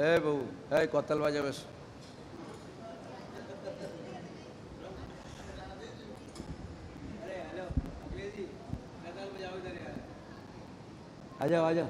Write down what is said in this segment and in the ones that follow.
ए बहू ए कोतल बाजा बस आ जाओ आ जाओ।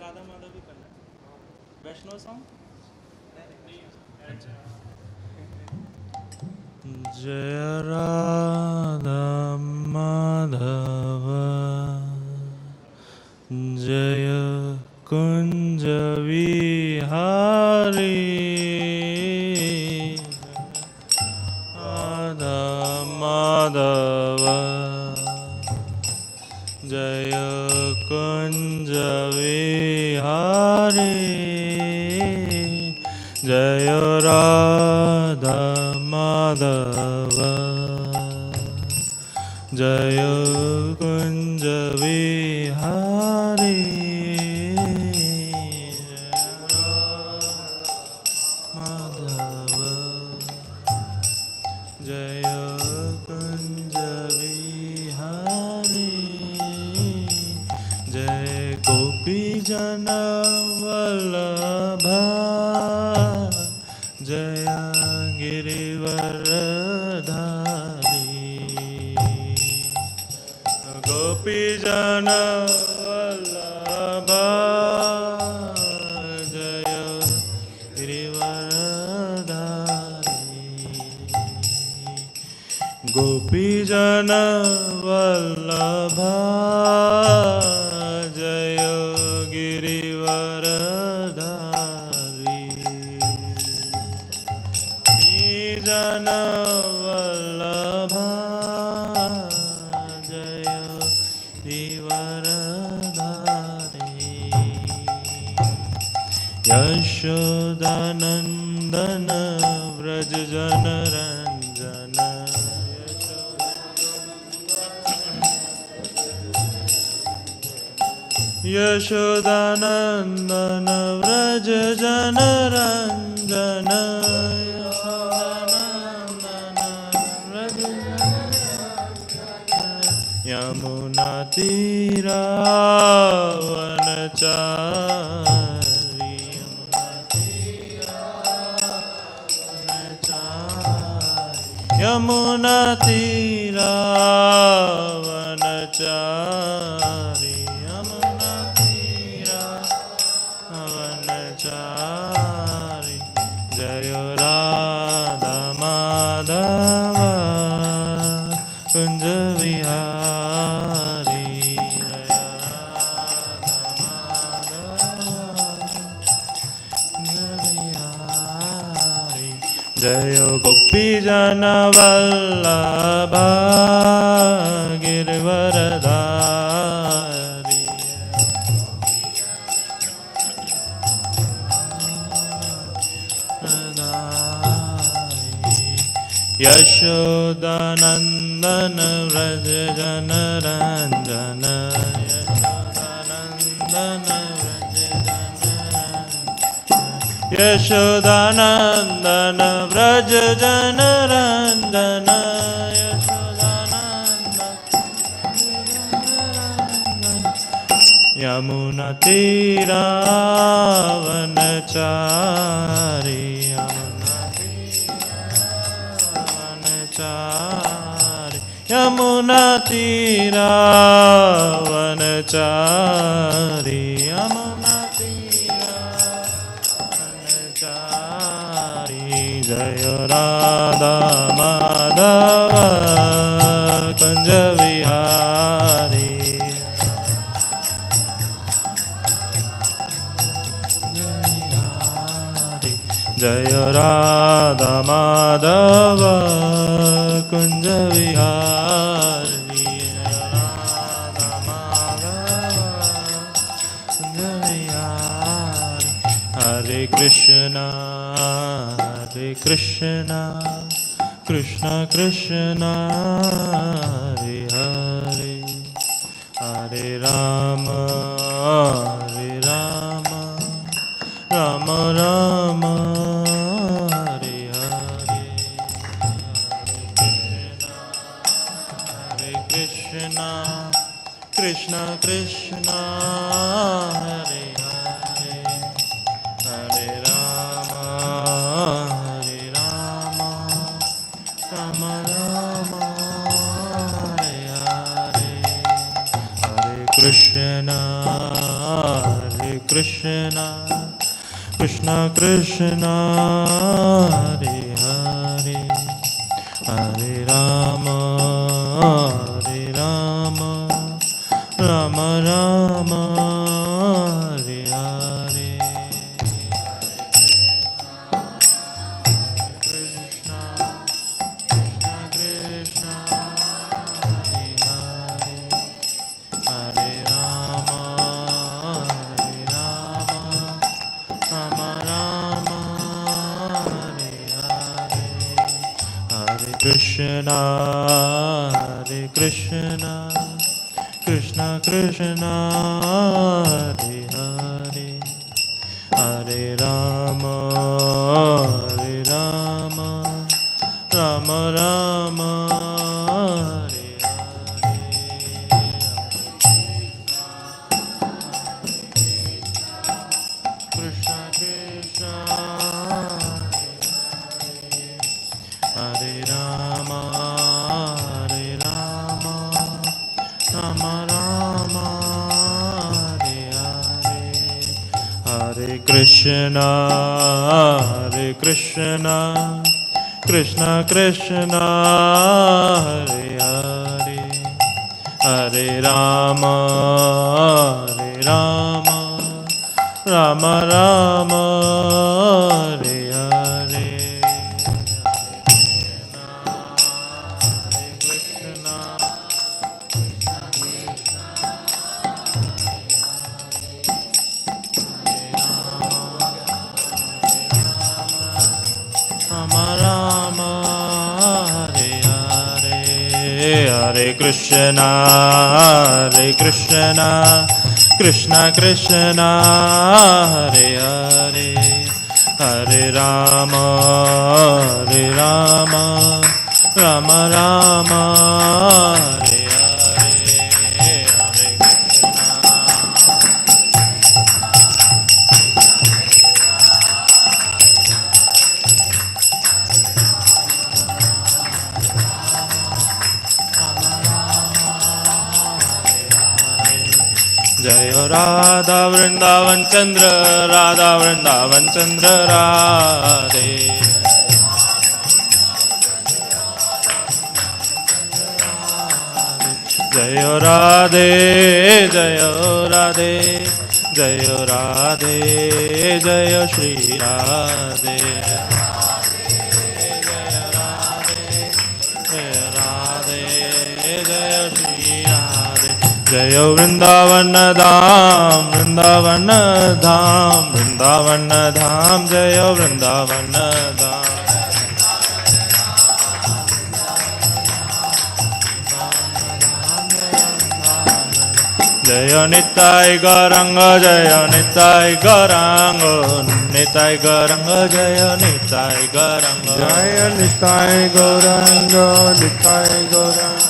राधा माधव भी करना वैष्णव सॉन्ग। जय राधा माधव जय कुंज विहारी राधा माधव जय कुंज विहारी जय राधा माधव जय कुंज विहारी माधव जय कुंज विहारी जय गोपी जन वल्लभ जय गिरिवरधारी गोपी जन वल्लभ जय गिरिवरधारी गोपी जन वल्लभ जय गिरिवरधारी जन वल्लभ जय गिरिवरधारी यशोदानंदन व्रज जन रंजन यशोदानंदन व्रज जन रंजन यमुना तीरावनचारी यमुना तीरावनचारी यमुना तीरावनचारी जय राधा माधव कुंज विहारी जय राधा माधव कुंज विहारी जय गोपी जन वल्लभ गिरिवरधारी यशोदानंदन व्रज जन रंजन यशोदानंदन व्रज जन रंजन यमुना तीरावनचारी यमुना तीरावनचारी यमुना तीरावनचारी जय राधा माधव कुंज विहारी राधा माधव कुंज विहारी हरे कृष्णा कृष्ण कृष्ण हरे हरे हरे राम राम राम हरे हरे हरे कृष्णा कृष्ण कृष्ण हरे हरे हरे राम राम राम हरे हरे हरे कृष्णा कृष्ण कृष्ण हरे हरे हरे राम राम राम हरे हरे कृष्ण कृष्ण हरे हरे हरे राम राम राम हरे हरे हरे कृष्णा कृष्ण कृष्ण हरे हरे हरे राम राम राम हरे हरे कृष्ण कृष्ण हरे राम राम राम हरे हरे हरे कृष्णा कृष्ण कृष्ण हरे हरे हरे राम राम राम हरे हरे राम हरे हरे हरे कृष्णा कृष्ण कृष्ण हरे हरे हरे राम राम राम हरे हरे हरे कृष्णा जय राधा वृंदावन चंद्र राधा वृंदावन चंद्र राधे जय राधे जय राधे जय राधे जय श्री राधे जय राधे जय श्री राधे जय वृंदावन धाम वृंदावन धाम वृंदावन धाम जय वृंदावन धाम जय निताय गौरंग जय निताय गौरंग निताय गौरंग जय निताय गौरंग जय निताय गौरंग निताय गौरंग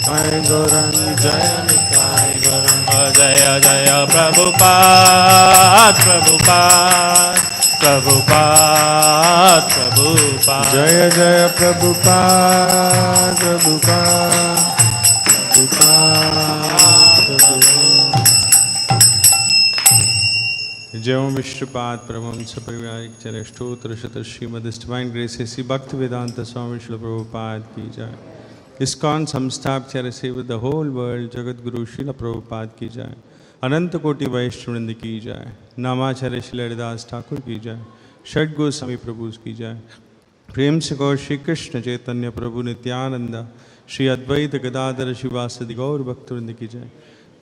निताय गौरंग जय निताय गौरंग जय जय प्रभुपाद प्रभुपाद प्रभुपाद प्रभुपाद जय जय प्रभुपाद प्रभुपाद प्रभुपाद जय विश्वपाद प्रभुम सपरिवारिक चरण स्तोत्र शत श्रीमद डिवाइन ग्रेस श्री भक्ति वेदांत स्वामी श्रील प्रभुपाद की जय इस्कॉन संस्थापचार्य से with the whole world Jagat Guru Srila Prabhupada की जय अनंत कोटि वैष्णववृंद की जय नामाचार्य श्री हरिदास ठाकुर की जय षड गोस्वामी प्रभु की जय। प्रेम से गौर श्री कृष्ण चैतन्य प्रभु नित्यानंद श्री अद्वैत गदाधर शिवासदि गौर भक्तवृंद की जय।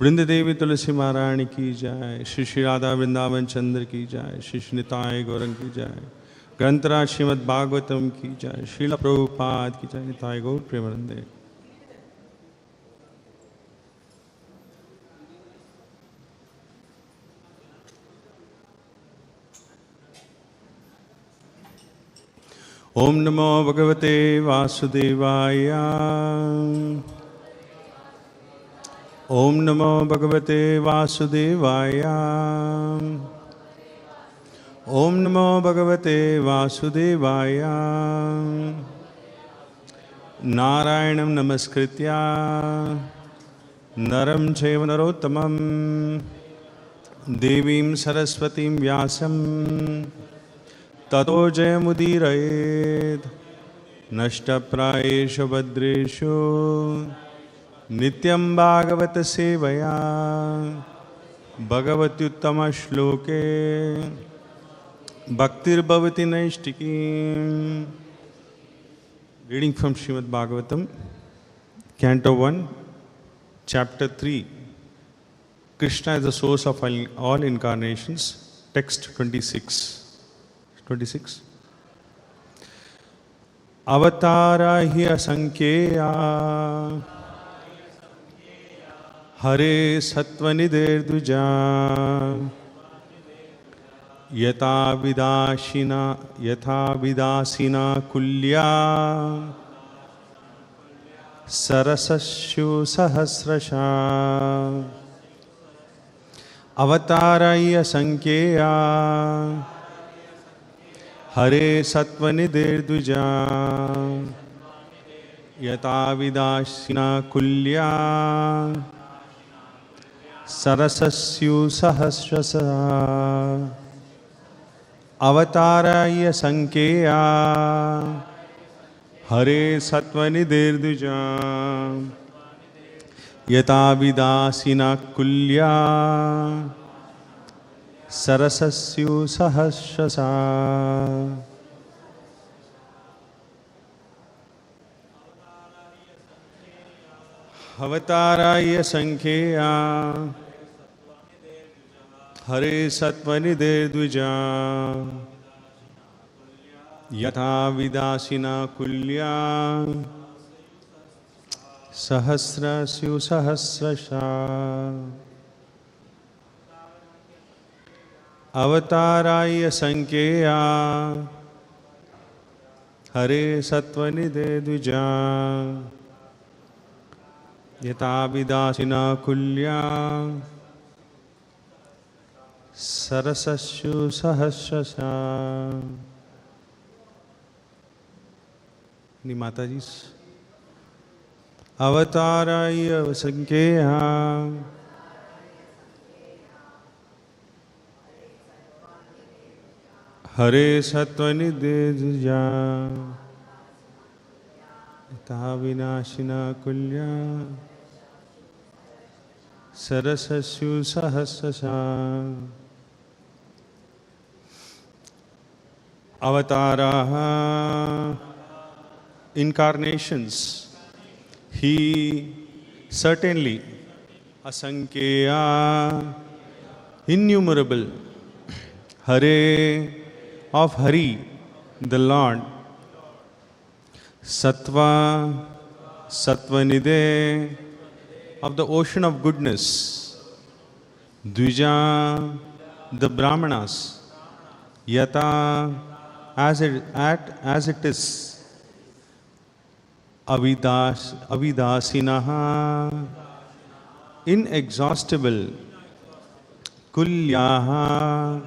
वृंद देवी तुलसी महारानी की जय। श्री श्री राधा वृंदावन चंद्र की जय। श्री श्री निताय गौरंग की जय। ग्रंथराज श्रीमद् भागवतम की जय। श्रील प्रभुपाद की जय। निताय गौर प्रेमानंदे। ओम नमो भगवते वासुदेवाय। ओम नमो भगवते वासुदेवाय। ओम नमो भगवते वासुदेवाय। नारायणं नमस्कृत्य नरं चैव नरोत्तमं देवीं सरस्वतीं व्यासं ततो जयमुदीरयेत्। नष्टप्रायेषु भद्रेषु नित्यं भागवत सेवया भगवत्युत्तमश्लोके भक्तिर्भवति नैष्टिकी। Reading from Srimad Bhagavatam, Canto 1, Chapter 3. Krishna is the source of all incarnations. Text 26. 26. Avatara hi asankheya Hare sattvanidher duja Yatha vidasina kulya Sarasashu sahasrasha. Avatara hi asankheya Hare sattvanidher duja Yatha vidasina kulya Sarasasyu sahasrasa. Avataraya sankheya Hare sattvanidher duja Yatha vidasina kulya Sarasasyu sahasrasa. Avataraya sankheya Hare sattvanidher duja Yatha vidasina kulya Sahasrasyu sahasrasha. Avataraya sankheya Hare sattvanidher duja Yatha vidasina kulya Sarasasyu sahasrasa. Ni Mataji's. Avataraya sankheya Hare sattvanidher duja Yatha vinashina kulya Sarasasyu sahasrasa. Avatara, incarnations, he certainly asankheya, innumerable, Hare of Hari, the Lord, Sattva, Sattvanidhe, of the ocean of goodness, Dvija, the Brahmanas, Yata, as it is, Avidasinaha, inexhaustible, Kulyaha,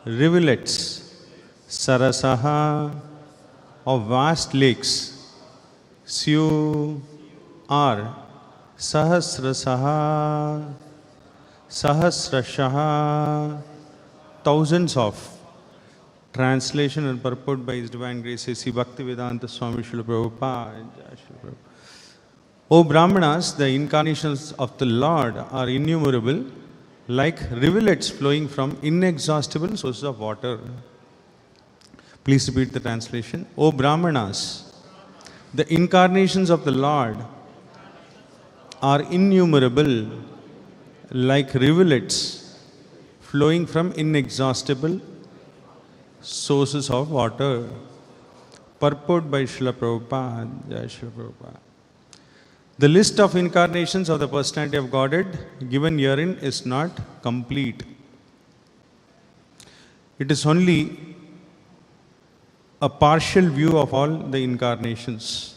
rivulets, Sarasaha, of vast lakes, Syu, are, Sahasrasaha, Sahasrashaha, thousands of. Translation and purport by His Divine Grace A.C. Bhaktivedanta Swami Srila Prabhupada. O Brahmanas, the incarnations of the Lord are innumerable, like rivulets flowing from inexhaustible sources of water. Please repeat the translation. O Brahmanas, the incarnations of the Lord are innumerable, like rivulets flowing from inexhaustible sources of water. Purport by Srila Prabhupada. Jai Srila Prabhupada. The list of incarnations of the personality of Godhead given herein is not complete. It is only a partial view of all the incarnations.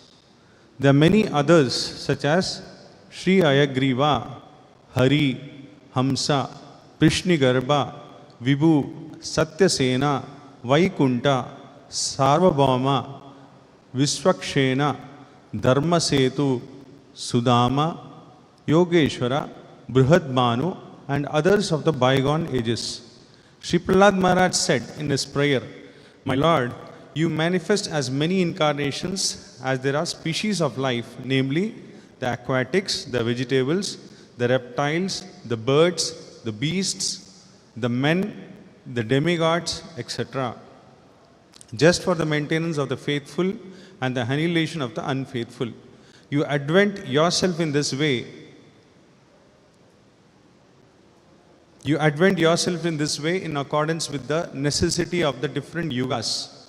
There are many others such as Sri Ayagriva, Hari, Hamsa, Prishnigarbha, Vibhu, Satyasena, Vaikunta, Sarvabhauma, Viswakshena, Dharmasetu, Sudama, Yogeshwara, Brihadmanu, and others of the bygone ages. Sri Prahlad Maharaj said in his prayer, "My Lord, you manifest as many incarnations as there are species of life, namely the aquatics, the vegetables, the reptiles, the birds, the beasts, the men, the demigods, etc., just for the maintenance of the faithful and the annihilation of the unfaithful. You advent yourself in this way. You advent yourself in this way in accordance with the necessity of the different yugas.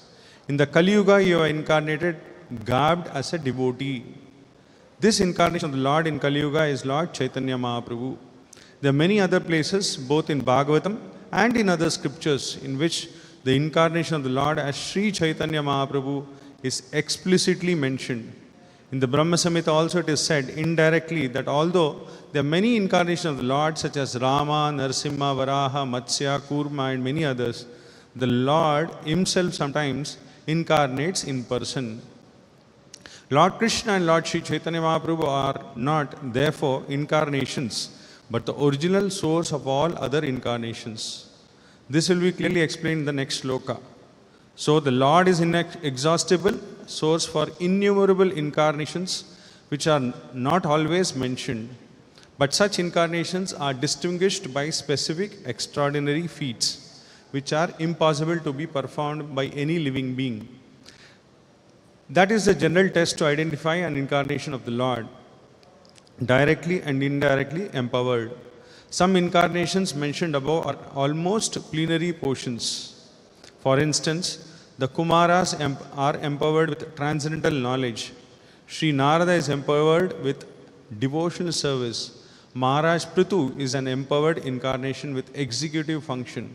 In the Kali Yuga, you are incarnated, garbed as a devotee. This incarnation of the Lord in Kali Yuga is Lord Chaitanya Mahaprabhu. There are many other places, both in Bhagavatam and in other scriptures, in which the incarnation of the Lord as Sri Chaitanya Mahaprabhu is explicitly mentioned. In the Brahma Samhita also it is said indirectly that although there are many incarnations of the Lord such as Rama, Narasimha, Varaha, Matsya, Kurma and many others, the Lord himself sometimes incarnates in person. Lord Krishna and Lord Sri Chaitanya Mahaprabhu are not therefore incarnations, but the original source of all other incarnations. This will be clearly explained in the next sloka. So the Lord is inexhaustible, source for innumerable incarnations which are not always mentioned. But such incarnations are distinguished by specific extraordinary feats, which are impossible to be performed by any living being. That is the general test to identify an incarnation of the Lord, directly and indirectly empowered. Some incarnations mentioned above are almost plenary portions. For instance, the Kumaras are empowered with transcendental knowledge. Sri Narada is empowered with devotional service. Maharaj Prithu is an empowered incarnation with executive function.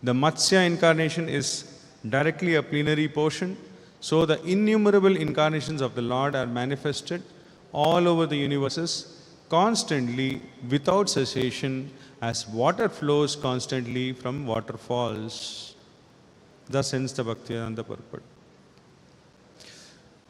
The Matsya incarnation is directly a plenary portion. So the innumerable incarnations of the Lord are manifested all over the universes constantly without cessation as water flows constantly from waterfalls. Thus ends the Bhaktivedanta purport.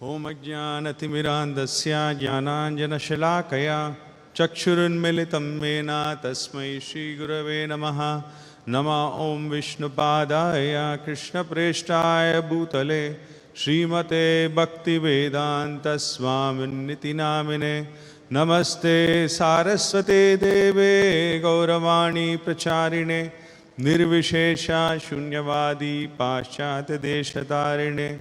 Om Ajnanatimmirandasya Jnananjana Shalakaya Chakshurunmilitam Mena Tasmai Shri Gurave Namaha Nama Om Vishnupadaya Krishna Preshtaya Bhutale Srimate Bhaktivedanta Swaminiti Namine Namaste Saraswate Deve Gauravani Pracharine Nirvishesha Shunyavadi Paschat Deshatarine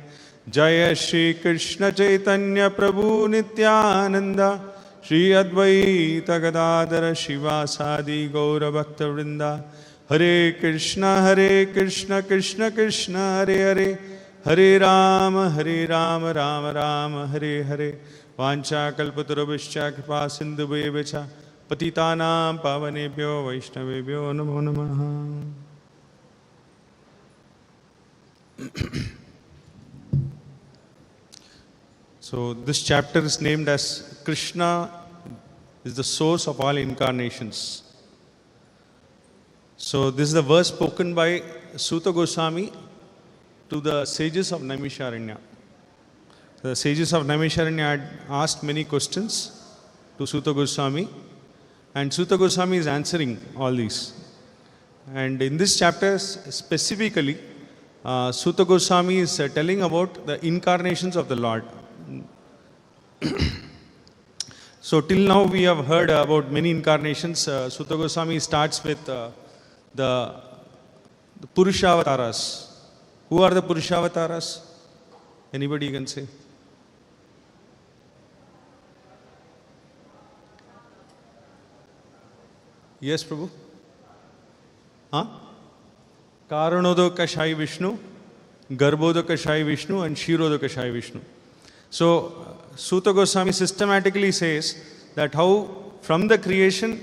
Jaya Shri Krishna Chaitanya Prabhu Nityananda Shri Advaita Gadadara Shiva Sadi Gaura Bhakta Vrinda Hare Krishna Krishna Krishna Hare Hare Hare Rama Rama Rama Hare Hare Vancha Kalpatarabhishya Kripa Sindhu Bhevacha Patitanam Pavanebhyo Vaishnavebhyo Namo Namaha. So this chapter is named as Krishna is the source of all incarnations. So this is the verse spoken by Suta Goswami to the sages of Naimisharanya. The sages of Naimisharanya had asked many questions to Suta Goswami, and Suta Goswami is answering all these. And in this chapter specifically, Suta Goswami is telling about the incarnations of the Lord. So till now we have heard about many incarnations. Suta Goswami starts with the Purushavataras. Who are the Purushavatas? Anybody can say? Yes, Prabhu? Huh? Karanodakashai Vishnu, Garbhodakashai Vishnu, and Shirodakashai Vishnu. So, Suta Goswami systematically says that how from the creation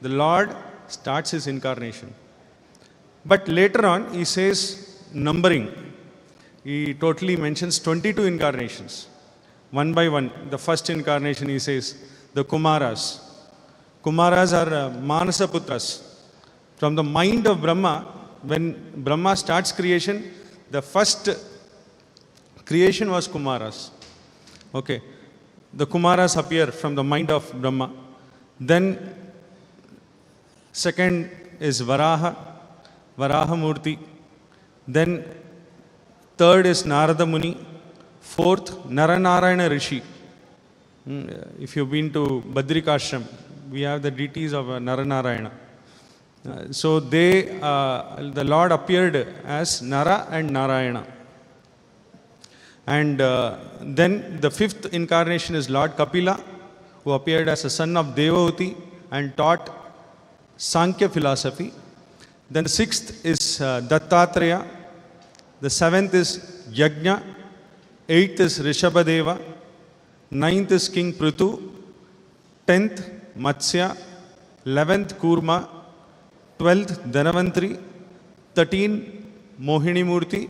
the Lord starts his incarnation. But later on he says numbering. He totally mentions 22 incarnations. One by one. The first incarnation he says, the Kumaras. Kumaras are Manasa Putras. From the mind of Brahma, when Brahma starts creation, the first creation was Kumaras. Okay. The Kumaras appear from the mind of Brahma. Then second is Varaha Murti. Then third is Narada Muni. Fourth, Naranarayana Rishi. If you've been to Badrikashram, we have the deities of Naranarayana. So the Lord appeared as Nara and Narayana. And then the fifth incarnation is Lord Kapila, who appeared as a son of Devahuti and taught Sankhya philosophy. Then the sixth is Dattatreya. The seventh is Yajna. Eighth is Rishabhadeva. Ninth is King Prithu. 10th Matsya. 11th Kurma. 12th Dhanavantri. 13th Mohini Murti.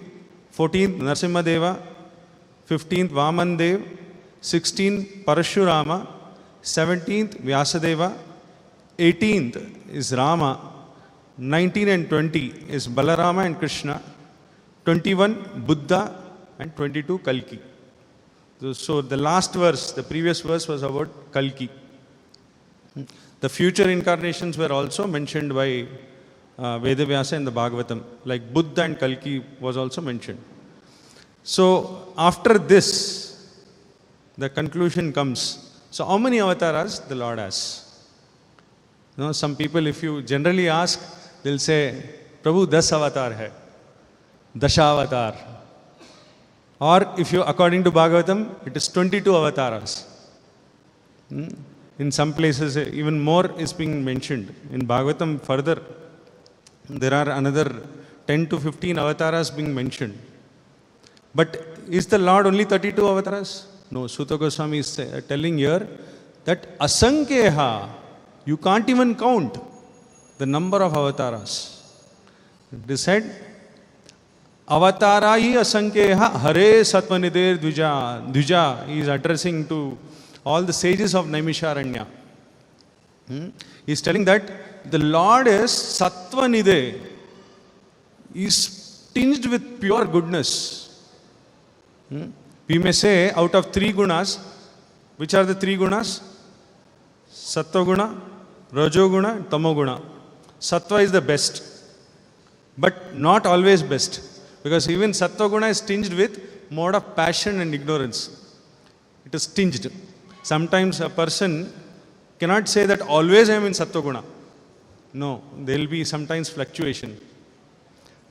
14th Narasimhadeva. 15th Vamandev. 16th Parashurama. 17th Vyasadeva. 18th is Rama. 19 and 20 is Balarama and Krishna. 21 Buddha and 22 Kalki. So the last verse, the previous verse was about Kalki. The future incarnations were also mentioned by Vedavyasa in the Bhagavatam, like Buddha and Kalki was also mentioned. So after this, the conclusion comes. So how many avatars the Lord has? You know, some people, if you generally ask, they'll say, Prabhu, 10 avatar hai. Dasha avatar. Or if you, according to Bhagavatam, it is 22 avatars. In some places, even more is being mentioned. In Bhagavatam further, there are another 10 to 15 avatars being mentioned. But is the Lord only 32 avatars? No, Suta Goswami is telling here that asankyeha, you can't even count the number of avatars. It is said, Avatarahi asankyeha hare satvanidher dvija. Dvija, he is addressing to all the sages of Naimisharanya. He is telling that the Lord is satvanidhe. He is tinged with pure goodness. We may say out of 3 gunas, which are the 3 gunas? Sattva guna, Rajo guna, and Tamo guna. Sattva is the best, but not always best. Because even Sattva guna is tinged with mode of passion and ignorance. It is tinged. Sometimes a person cannot say that always I am in Sattva guna. No, there will be sometimes fluctuation.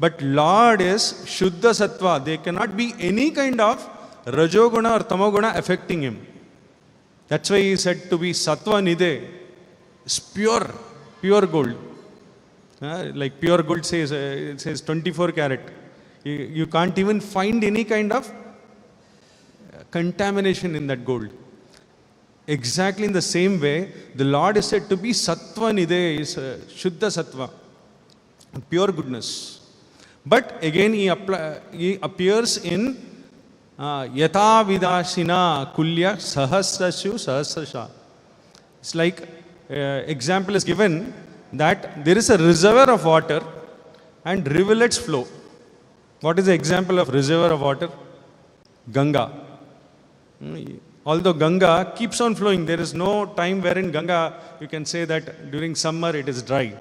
But Lord is Shuddha Sattva. There cannot be any kind of Rajoguna or Tamoguna affecting him. That's why he is said to be Sattva Nidhe. It's pure gold. Like pure gold says, it says 24 karat. You can't even find any kind of contamination in that gold. Exactly in the same way, the Lord is said to be Sattva Nidhe, is Shuddha Sattva, pure goodness. But again, he appears in Yata Vidashina Kulya Sahasrashu Sahasrasha. It's like example is given that there is a reservoir of water and rivulets flow. What is the example of reservoir of water? Ganga. Although Ganga keeps on flowing, there is no time wherein Ganga, you can say that during summer it is dry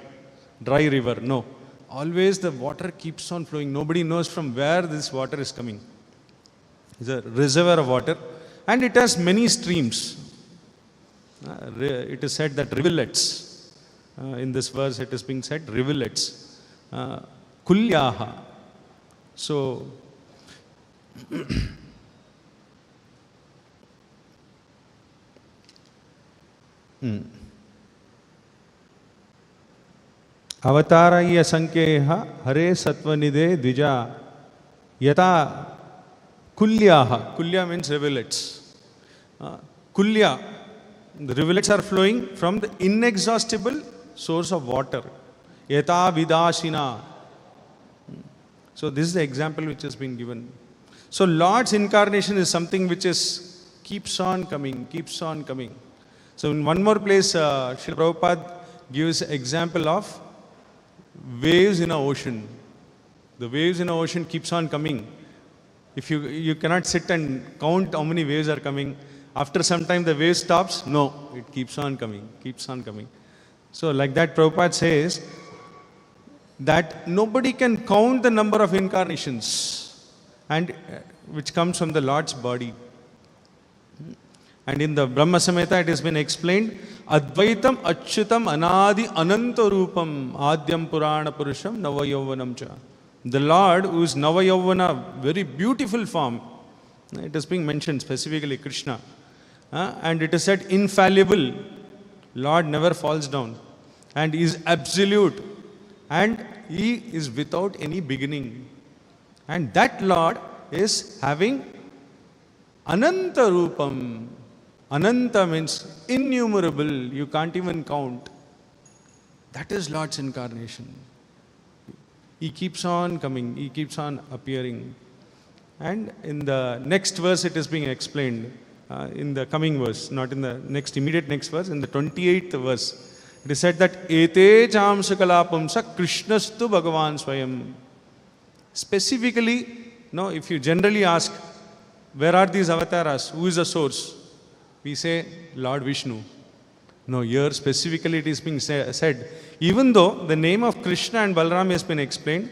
river. No. Always the water keeps on flowing. Nobody knows from where this water is coming. It's a reservoir of water and it has many streams. It is said that rivulets, in this verse it is being said rivulets. Kulyaha. So Avataraya Sankyeha Hare Satvanide Dvija Yata Kulyaha. Kulya means rivulets. Kulya, the rivulets are flowing from the inexhaustible source of water. Yata Vidashina. So this is the example which has been given. So Lord's incarnation is something which is keeps on coming, keeps on coming. So in one more place, Srila Prabhupada gives example of waves in an ocean. The waves in an ocean keeps on coming. If you cannot sit and count how many waves are coming. After some time the wave stops. No, it keeps on coming, keeps on coming. So like that Prabhupada says that nobody can count the number of incarnations and which comes from the Lord's body. And in the Brahma Samhita it has been explained, Advaitam Achyutam Anadi Ananta Rupam Adyam Purana Purusham Navayovanam Cha. The Lord, who is Navayavana, very beautiful form. It is being mentioned specifically Krishna. And it is said infallible. Lord never falls down. And is absolute. And He is without any beginning. And that Lord is having Ananta Rupam. Ananta means innumerable, you can't even count. That is Lord's incarnation. He keeps on coming, He keeps on appearing. And in the next verse it is being explained, in the coming verse, not in the immediate next verse, in the 28th verse. It is said that Ete Chamsakalapamsa Krishnastu Bhagavan Swayam. Specifically, if you generally ask, where are these avatars? Who is the source? We say Lord Vishnu. No, here specifically it is being said, even though the name of Krishna and Balaram has been explained,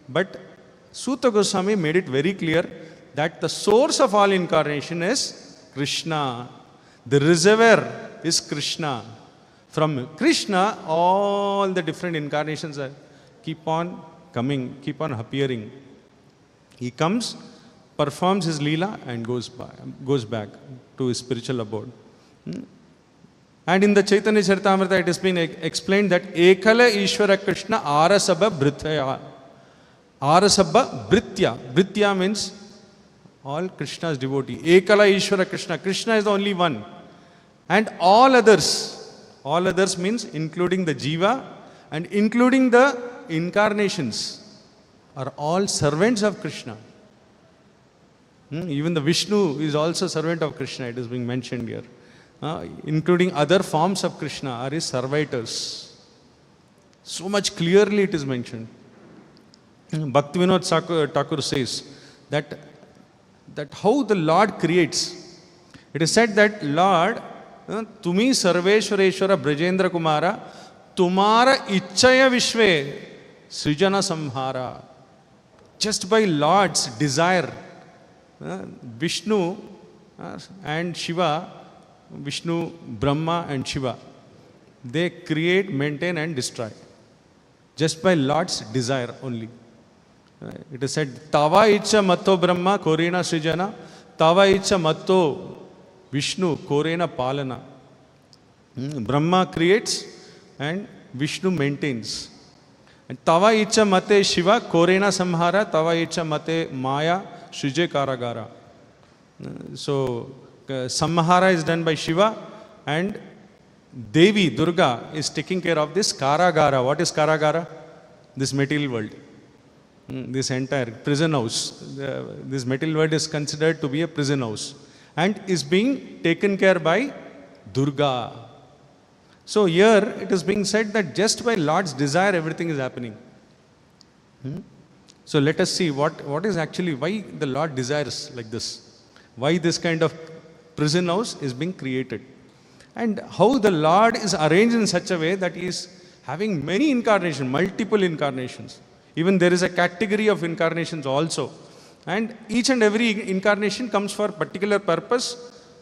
but Suta Goswami made it very clear that the source of all incarnation is Krishna. The reservoir is Krishna. From Krishna, all the different incarnations keep on coming, keep on appearing. He comes, performs his Leela and goes back to his spiritual abode. And in the Chaitanya Charitamrita it has been explained that Ekala Ishvara Krishna Arasabha Bhrithya. Arasabha Bhrithya. Bhrithya means all Krishna's devotee. Ekala Ishvara Krishna. Krishna is the only one. And all others means including the Jiva and including the incarnations are all servants of Krishna. Even the Vishnu is also servant of Krishna, it is being mentioned here. Including other forms of Krishna are his servitors. So much clearly it is mentioned. Bhaktivinoda Thakur says that how the Lord creates. It is said that Lord, Tumi Sarveshwareshwara Brajendra Kumara, Tumara Ichaya Vishve Srijana Samhara. Just by Lord's desire, Vishnu and Shiva, Vishnu, Brahma and Shiva, they create, maintain and destroy. Just by Lord's desire only. It is said, Tava Icha Matto Brahma Korena Srijana, Tava Icha Matto Vishnu Korena Palana. Brahma creates and Vishnu maintains. And Tava Icha Mate Shiva Korena Samhara, Tava Icha Mate Maya Shrije Karagara. So, Samhara is done by Shiva and Devi, Durga, is taking care of this Karagara. What is Karagara? This material world. This entire prison house. This material world is considered to be a prison house and is being taken care by Durga. So here it is being said that just by Lord's desire everything is happening. So let us see what is actually, why the Lord desires like this. Why this kind of prison house is being created. And how the Lord is arranged in such a way that He is having many incarnations, multiple incarnations. Even there is a category of incarnations also. And each and every incarnation comes for a particular purpose.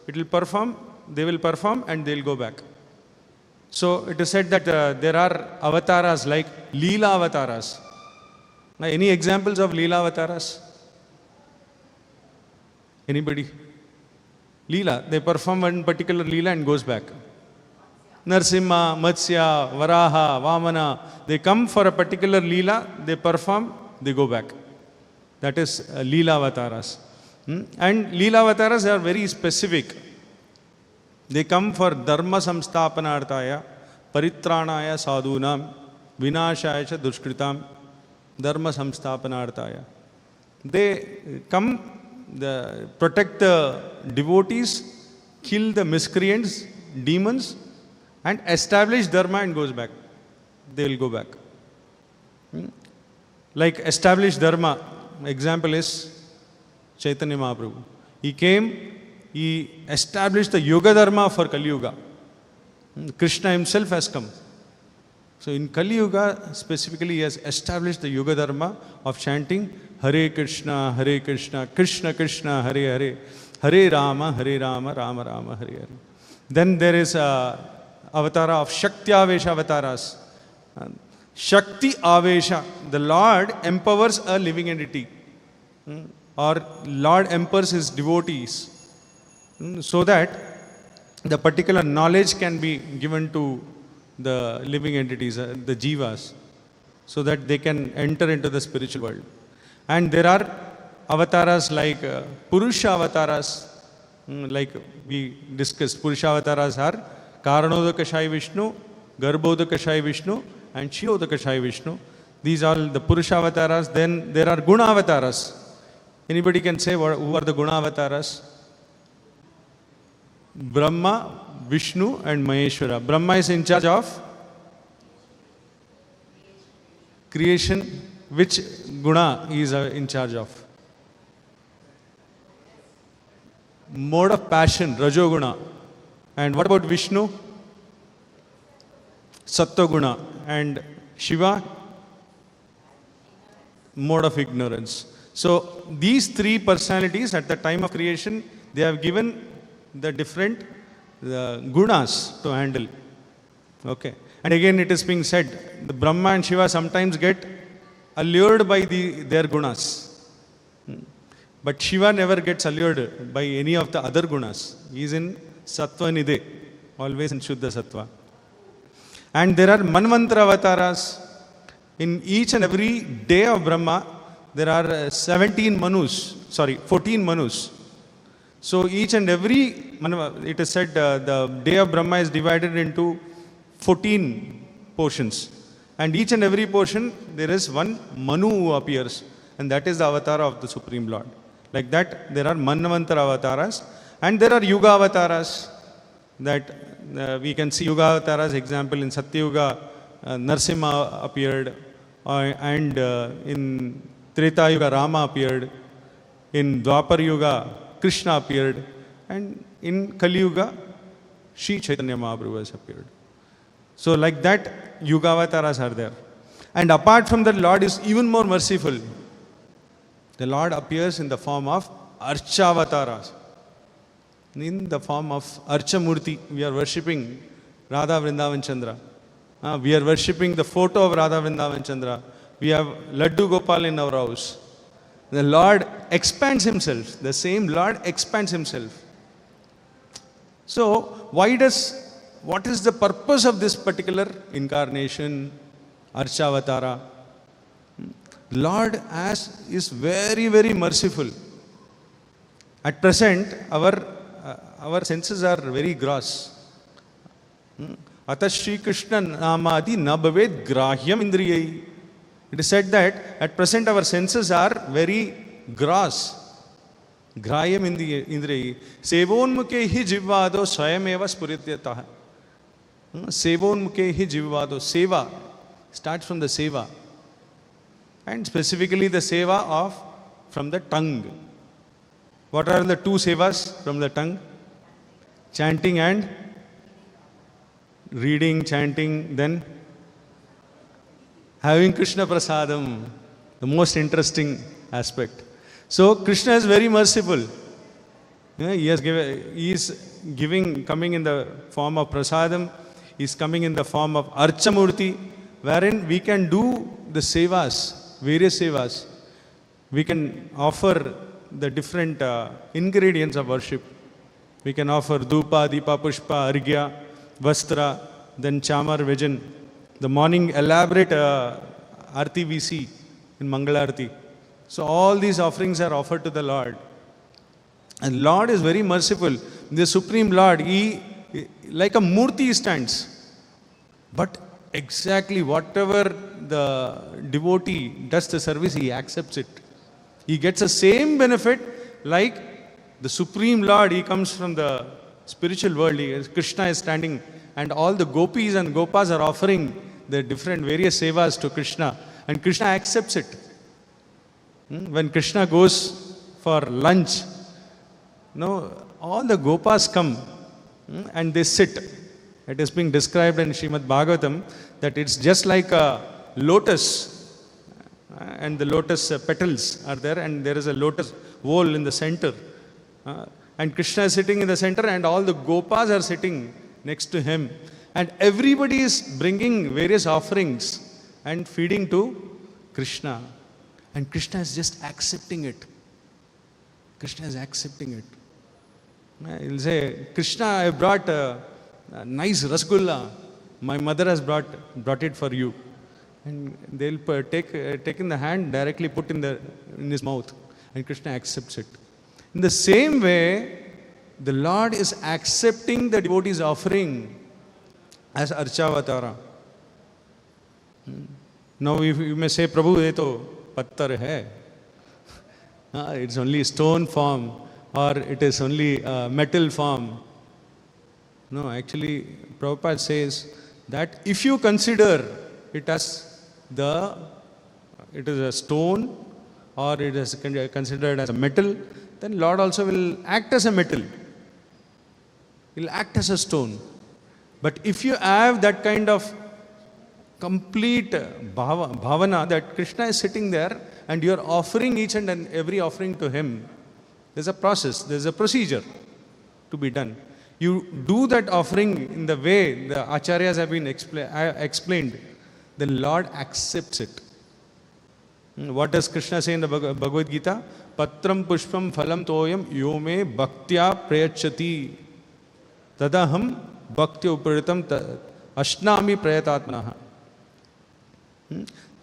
It will perform, they will perform and they will go back. So it is said that there are avatars like Leela avatars. Now, any examples of Leela avatars? Anybody? Leela. They perform one particular Leela and goes back. Narsimha, Matsya, Varaha, Vamana. They come for a particular Leela, they perform, they go back. That is Leela Avataras. And Leela Avataras are very specific. They come for Dharma Samsthapanarthaya, Paritranaya Sadhunam, Vinashaya cha Dushkritam, Dharma Samsthapanarthaya. They come, protect the devotees, kill the miscreants, demons, and establish Dharma and goes back. They will go back. Like establish Dharma, example is Chaitanya Mahaprabhu. He came, he established the Yoga Dharma for Kali Yuga. Krishna himself has come. So in Kali Yuga, specifically, he has established the Yoga Dharma of chanting Hare Krishna, Krishna Krishna, Hare Hare, Hare Rama, Rama Rama, Hare Hare. Then there is a avatara of Shakti Avesha avataras. Shakti Avesha, the Lord empowers a living entity, or Lord empowers his devotees, so that the particular knowledge can be given to the living entities, the jivas, so that they can enter into the spiritual world. And there are avatars like Purusha avatars, like we discussed. Purusha avatars are Karanodakashai Vishnu, Garbhodakashai Vishnu, and Kshirodakashai Vishnu. These are the Purusha avatars. Then there are Guna avatars. Anybody can say who are the Guna avatars? Brahma, Vishnu, and Maheshwara. Brahma is in charge of creation. Which Guna he is in charge of? Mode of passion, Rajoguna. And what about Vishnu? Sattva-guna. And Shiva? Mode of ignorance. So these three personalities at the time of creation, they have given the different gunas to handle. Okay. And again it is being said, the Brahma and Shiva sometimes get allured by their gunas. But Shiva never gets allured by any of the other gunas. He is in Sattva Nidhe, always in Shuddha Sattva. And there are Manvantara avatars. In each and every day of Brahma, there are 14 Manus. So each and every, it is said the day of Brahma is divided into 14 portions. And each and every portion, there is one Manu who appears. And that is the avatar of the Supreme Lord. Like that, there are Manvantara avatars. And there are Yuga avatars. That we can see Yuga avatars. Example, in Satyuga, Narsimha appeared. And in Treta Yuga, Rama appeared. In Dwapar Yuga, Krishna appeared. And in Kali Yuga, Sri Chaitanya Mahaprabhu has appeared. So like that, Yuga avatars are there. And apart from that, Lord is even more merciful. The Lord appears in the form of Archa avatars. In the form of Archa Murti, we are worshipping Radha Vrindavan Chandra. We are worshipping the photo of Radha Vrindavan Chandra. We have Laddu Gopal in our house. The Lord expands himself. The same Lord expands himself. So, what is the purpose of this particular incarnation, Archa Avatara? Lord is very, very merciful. At present, our senses are very gross. Ata Shri Krishna Namadi Nabhaved Grahyam Indriyai. It is said that at present our senses are very gross. Grahyam Indriyai. Sevonmukhe hi jivvado swayameva spurityatah. Sevonmukhe hi jivvado. Seva starts from the seva. And specifically the seva from the tongue. What are the two sevas from the tongue? Chanting and reading, chanting, then having Krishna Prasadam, the most interesting aspect. So Krishna is very merciful. He is coming in the form of Prasadam. He is coming in the form of Archamurti, wherein we can do the sevas, various sevas. We can offer the different ingredients of worship. We can offer Dhupa, Deepa, Pushpa, Argya, Vastra, then Chamar, Vijan. The morning elaborate Arti we see in Mangalarti. So all these offerings are offered to the Lord. And Lord is very merciful. The Supreme Lord, He like a Murti stands. But exactly whatever the devotee does the service, he accepts it. He gets the same benefit like the Supreme Lord. He comes from the spiritual world. Krishna is standing and all the gopis and gopas are offering the different various sevas to Krishna. And Krishna accepts it. When Krishna goes for lunch, all the gopas come and they sit. It is being described in Srimad Bhagavatam that it's just like a lotus, and the lotus petals are there, and there is a lotus bowl in the center. And Krishna is sitting in the center, and all the gopas are sitting next to him. And everybody is bringing various offerings and feeding to Krishna. And Krishna is just accepting it. Krishna is accepting it. He'll say, Krishna, I brought a nice rasgulla. My mother has brought it for you. And they'll take in the hand, directly put in his mouth. And Krishna accepts it. In the same way, the Lord is accepting the devotee's offering as Archavatara. Now you may say, Prabhu, ye to pattar hai. It's only stone form, or it is only metal form. No, actually, Prabhupada says that if you consider it as it is a stone, or it is considered as a metal, then Lord also will act as a metal. He will act as a stone. But if you have that kind of complete bhavana that Krishna is sitting there and you are offering each and every offering to Him, there's a process, there's a procedure to be done. You do that offering in the way the acharyas have been explained, the Lord accepts it. What does Krishna say in the Bhagavad Gita? Patram pushpam phalam toyam yome bhaktya prayachati tadaham bhaktya uparitam ashnami prayatatmanaha.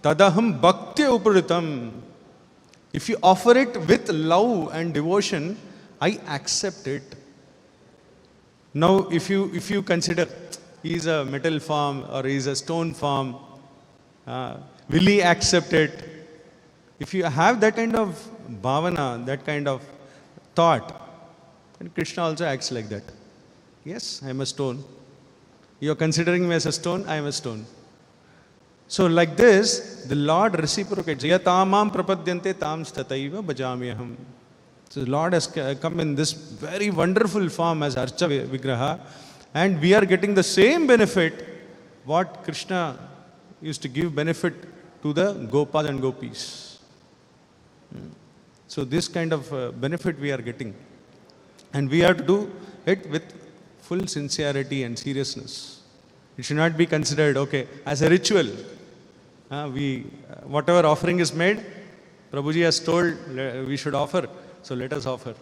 Tadaham bhaktya uparitam. If you offer it with love and devotion, I accept it. Now, if you consider he is a metal form or he is a stone form, will he accept it? If you have that kind of bhavana, that kind of thought, then Krishna also acts like that. Yes, I am a stone. You are considering me as a stone, I am a stone. So like this, the Lord reciprocates. Yatamam prapadyante tam stataiva bhajamyaham. So the Lord has come in this very wonderful form as Archa Vigraha, and we are getting the same benefit what Krishna used to give benefit to the Gopas and Gopis. So this kind of benefit we are getting. And we have to do it with full sincerity and seriousness. It should not be considered, okay, as a ritual. Whatever offering is made, Prabhuji has told we should offer, so let us offer.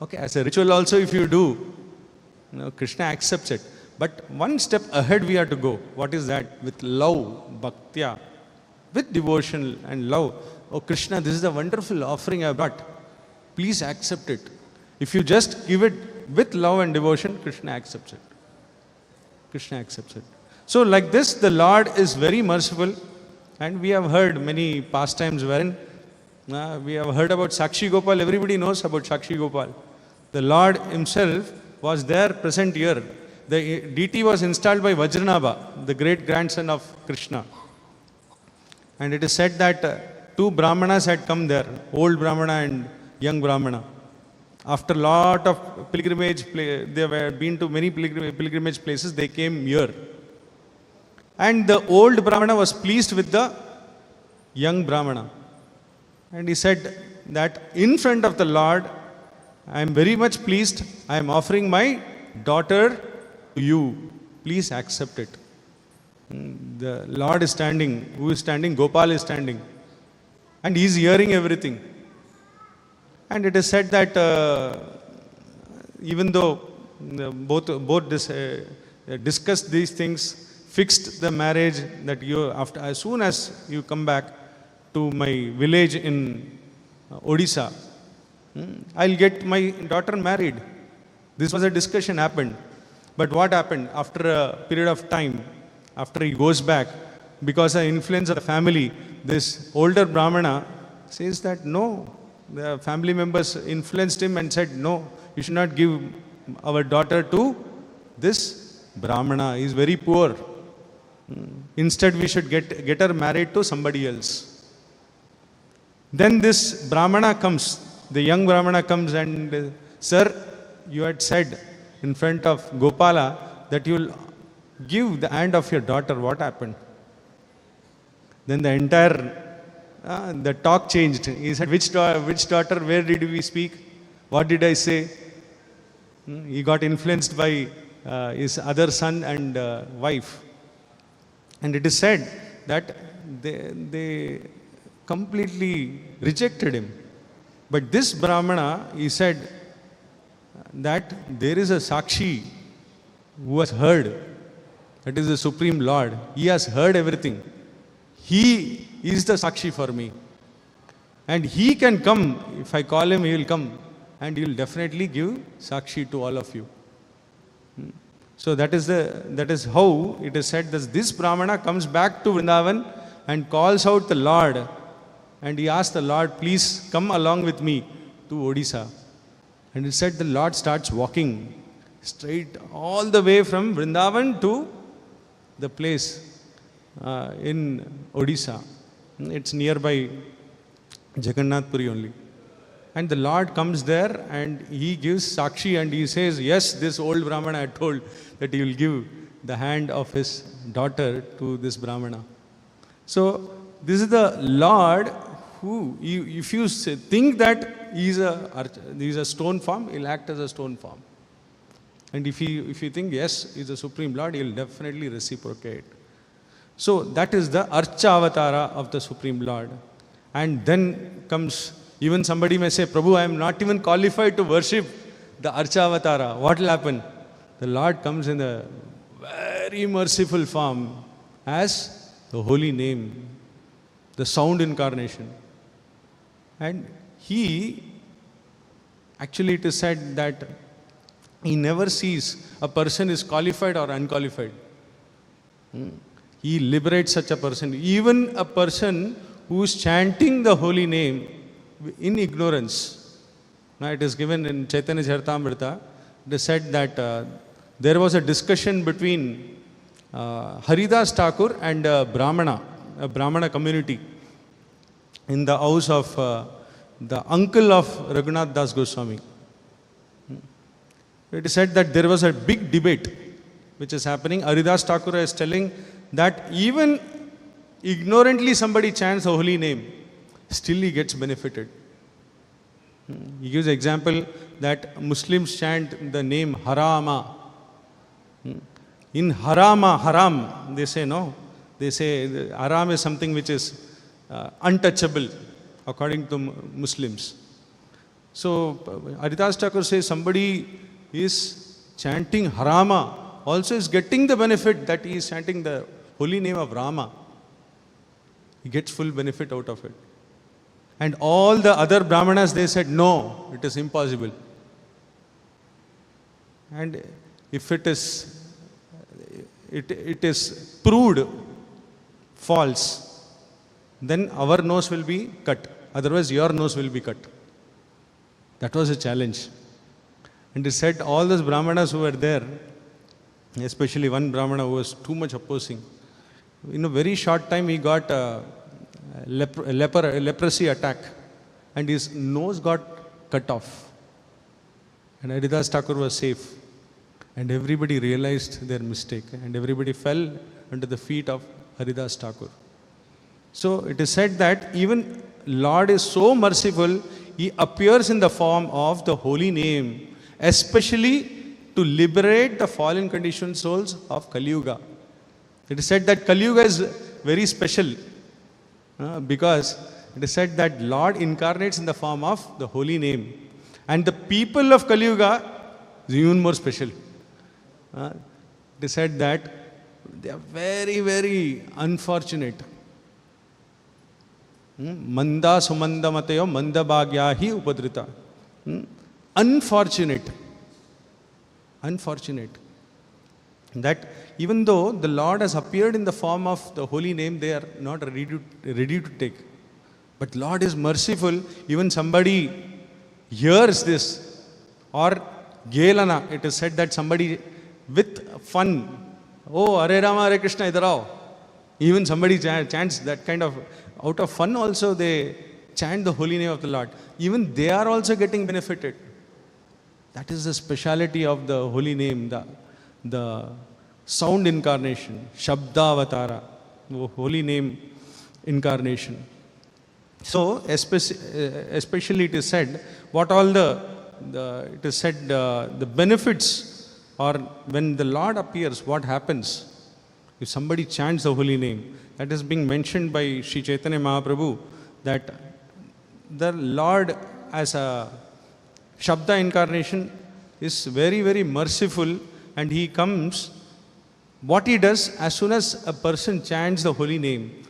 Okay, as a ritual also if you do, Krishna accepts it. But one step ahead we have to go. What is that? With love, bhaktya, with devotion and love. Oh Krishna, this is a wonderful offering I have brought. Please accept it. If you just give it with love and devotion, Krishna accepts it. Krishna accepts it. So like this, the Lord is very merciful, and we have heard many pastimes wherein we have heard about Sakshi Gopal. Everybody knows about Sakshi Gopal. The Lord Himself was there present here. The deity was installed by Vajranabha, the great grandson of Krishna. And it is said that two Brahmanas had come there, old Brahmana and young Brahmana. After a lot of pilgrimage, they have been to many pilgrimage places, they came here. And the old Brahmana was pleased with the young Brahmana. And he said that in front of the Lord, I am very much pleased. I am offering my daughter to you. Please accept it. The Lord is standing. Who is standing? Gopal is standing. And he is hearing everything. And it is said that even though both discussed these things, fixed the marriage, that you, after, as soon as you come back to my village in Odisha, I'll get my daughter married. This was a discussion happened. But what happened? After a period of time, after he goes back, because of the influence of the family, this older Brahmana says that no, the family members influenced him and said, no, you should not give our daughter to this Brahmana. He is very poor. Instead, we should get her married to somebody else. Then this Brahmana comes, the young Brahmana comes and, sir, you had said in front of Gopala that you will give the hand of your daughter. What happened? Then the entire, the talk changed. He said, which daughter, where did we speak? What did I say? He got influenced by his other son and wife. And it is said that they completely rejected him. But this Brahmana, he said that there is a Sakshi who has heard. That is the Supreme Lord. He has heard everything. He is the Sakshi for me. And he can come. If I call him, he will come. And he will definitely give Sakshi to all of you. So that is how it is said that this Brahmana comes back to Vrindavan and calls out the Lord. And he asks the Lord, please come along with me to Odisha. And it said the Lord starts walking straight all the way from Vrindavan to the place in Odisha. It's nearby Jagannath Puri only. And the Lord comes there and he gives Sakshi and he says, yes, this old Brahmana had told that he will give the hand of his daughter to this Brahmana. So this is the Lord who, if you think that he is a stone form, he will act as a stone form. And if you think, yes, he is the Supreme Lord, he will definitely reciprocate. So that is the Archa Avatara of the Supreme Lord. And then comes, even somebody may say, Prabhu, I am not even qualified to worship the Archa Avatara. What will happen? The Lord comes in a very merciful form as the holy name, the sound incarnation. And he, actually it is said that he never sees a person is qualified or unqualified. He liberates such a person. Even a person who is chanting the holy name in ignorance. Now it is given in Chaitanya Charitamrita. It is said that there was a discussion between Haridas Thakur and a Brahmana community in the house of the uncle of Raghunath Das Goswami. It is said that there was a big debate which is happening. Haridas Thakur is telling that even ignorantly somebody chants a holy name, still he gets benefited. He gives example that Muslims chant the name Harama. In Harama, Haram, they say no. They say Haram is something which is untouchable according to Muslims. So Haridas Thakur says somebody is chanting Harama, also is getting the benefit that he is chanting the holy name of Rama. He gets full benefit out of it. And all the other Brahmanas, they said, no, it is impossible. And if it is proved false, then our nose will be cut. Otherwise, your nose will be cut. That was a challenge. And it said all those Brahmanas who were there, especially one Brahmana who was too much opposing, in a very short time he got a leprosy attack and his nose got cut off. And Haridas Thakur was safe. And everybody realized their mistake and everybody fell under the feet of Haridas Thakur. So it is said that even Lord is so merciful, he appears in the form of the holy name, especially to liberate the fallen conditioned souls of Kali Yuga. It is said that Kali Yuga is very special because It is said that Lord incarnates in the form of the holy name. And the people of Kali Yuga is even more special. It is said that they are very, very unfortunate. Manda sumanda matayo manda bhagyahi upadrita. Unfortunate. That even though the Lord has appeared in the form of the holy name, they are not ready to take. But Lord is merciful. Even somebody hears this, or Gelana, it is said that somebody with fun, oh, Hare Rama, Hare Krishna, idhar aao. Even somebody chants that kind of, out of fun also they chant the holy name of the Lord. Even they are also getting benefited. That is the speciality of the holy name, the sound incarnation, Shabdavatara, holy name incarnation. So, especially it is said, what all it is said, the benefits, or when the Lord appears, what happens? If somebody chants the holy name, that is being mentioned by Sri Chaitanya Mahaprabhu, that the Lord as a Shabda incarnation is very, very merciful, and he comes, what he does, as soon as a person chants the holy name,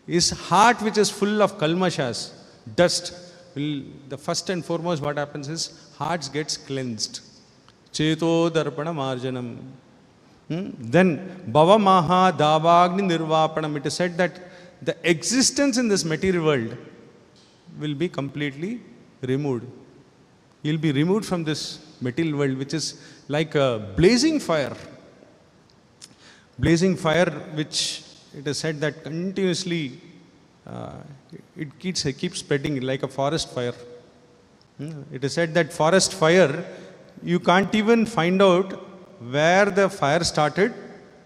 his heart which is full of kalmashas, dust, the first and foremost what happens is, heart gets cleansed. Cheto darpana marjanam. Then bhava maha davagni nirvapanam. It is said that the existence in this material world will be completely removed. He will be removed from this material world, which is like a blazing fire. Blazing fire, which it is said that continuously it keeps spreading like a forest fire. It is said that forest fire, you can't even find out where the fire started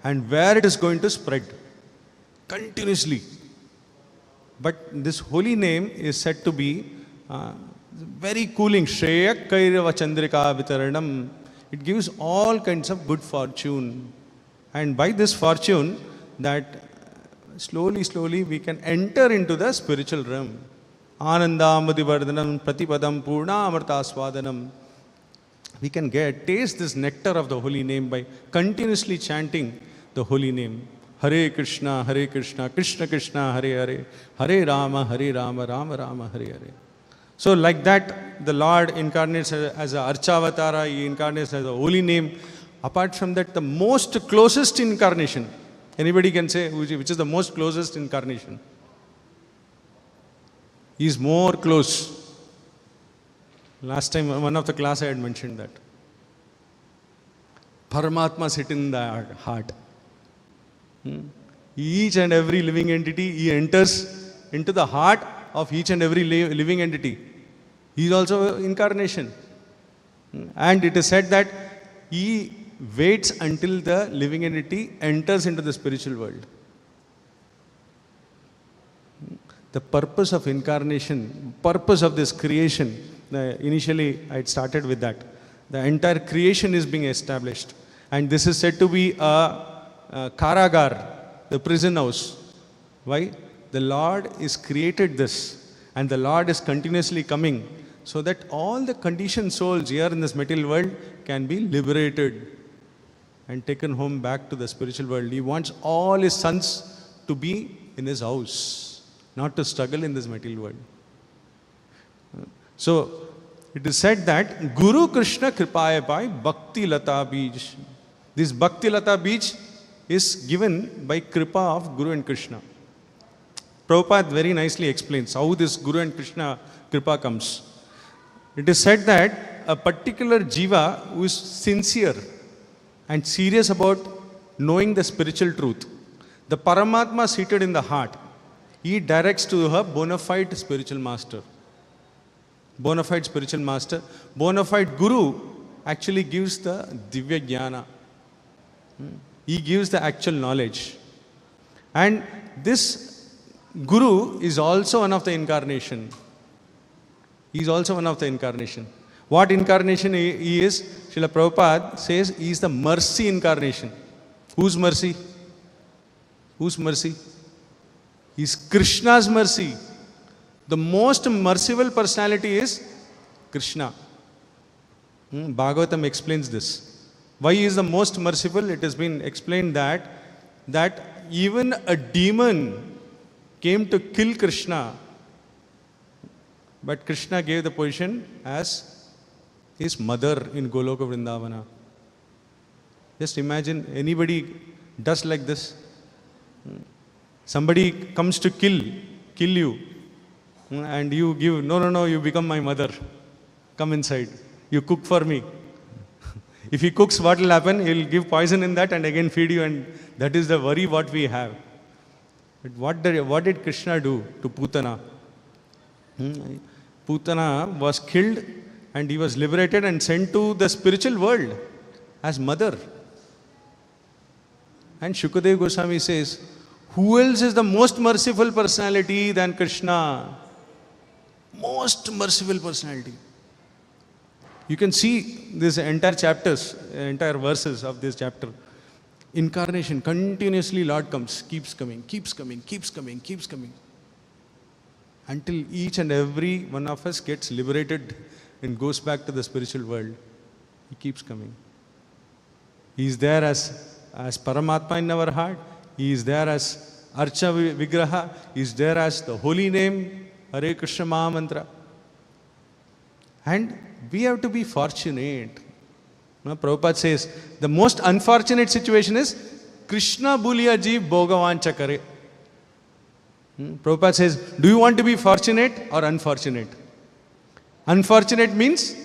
and where it is going to spread continuously. But this holy name is said to be very cooling. Shreya Kairava Chandrika Vitaranam. It gives all kinds of good fortune. And by this fortune, that slowly we can enter into the spiritual realm. Anandamati Vardhanam Pratipadam Purna Amartaswadanam. We can taste this nectar of the holy name by continuously chanting the holy name. Hare Krishna, Krishna Krishna, Hare Hare, Hare Rama, Rama Rama, Hare Hare. So like that, the Lord incarnates as a Archavatara, he incarnates as a holy name. Apart from that, the most closest incarnation, anybody can say which is the most closest incarnation? He is more close. Last time, one of the class I had mentioned that. Paramatma sits in the heart. Each and every living entity, he enters into the heart of each and every living entity. He is also incarnation. And it is said that he waits until the living entity enters into the spiritual world. The purpose of incarnation, purpose of this creation, initially I had started with that. The entire creation is being established. And this is said to be a Karagar, the prison house. Why? The Lord is created this, and the Lord is continuously coming, so that all the conditioned souls here in this material world can be liberated and taken home back to the spiritual world. He wants all his sons to be in his house, not to struggle in this material world. So, it is said that Guru Krishna Kripaya Pai Bhakti Lata Bij. This Bhakti Lata Bij is given by Kripa of Guru and Krishna. Prabhupada very nicely explains how this Guru and Krishna Kripa comes. It is said that a particular jiva who is sincere and serious about knowing the spiritual truth, the Paramatma seated in the heart, he directs to her bona fide spiritual master. Bona fide spiritual master. Bona fide Guru actually gives the Divya Jnana. He gives the actual knowledge. And this Guru is also one of the incarnation. He is also one of the incarnation. What incarnation he is? Srila Prabhupada says he is the mercy incarnation. Whose mercy? Whose mercy? He is Krishna's mercy. The most merciful personality is Krishna. Bhagavatam explains this. Why he is the most merciful? It has been explained that even a demon came to kill Krishna, but Krishna gave the position as his mother in Goloka Vrindavana. Just imagine anybody does like this. Somebody comes to kill you, and you give, no, you become my mother. Come inside. You cook for me. If he cooks, what will happen? He will give poison in that and again feed you, and that is the worry what we have. But what did Krishna do to Putana? Putana was killed and he was liberated and sent to the spiritual world as mother. And Shukadeva Goswami says, who else is the most merciful personality than Krishna? Most merciful personality. You can see this entire chapters, entire verses of this chapter. Incarnation, continuously Lord comes, keeps coming. Until each and every one of us gets liberated and goes back to the spiritual world. He keeps coming. He is there as Paramatma in our heart. He is there as Archa Vigraha. He is there as the holy name, Hare Krishna Maha Mantra. And we have to be fortunate. Prabhupada says, the most unfortunate situation is Krishna Buliya Jeev Bhogavancha Kare. Prabhupada says, do you want to be fortunate or unfortunate? Unfortunate means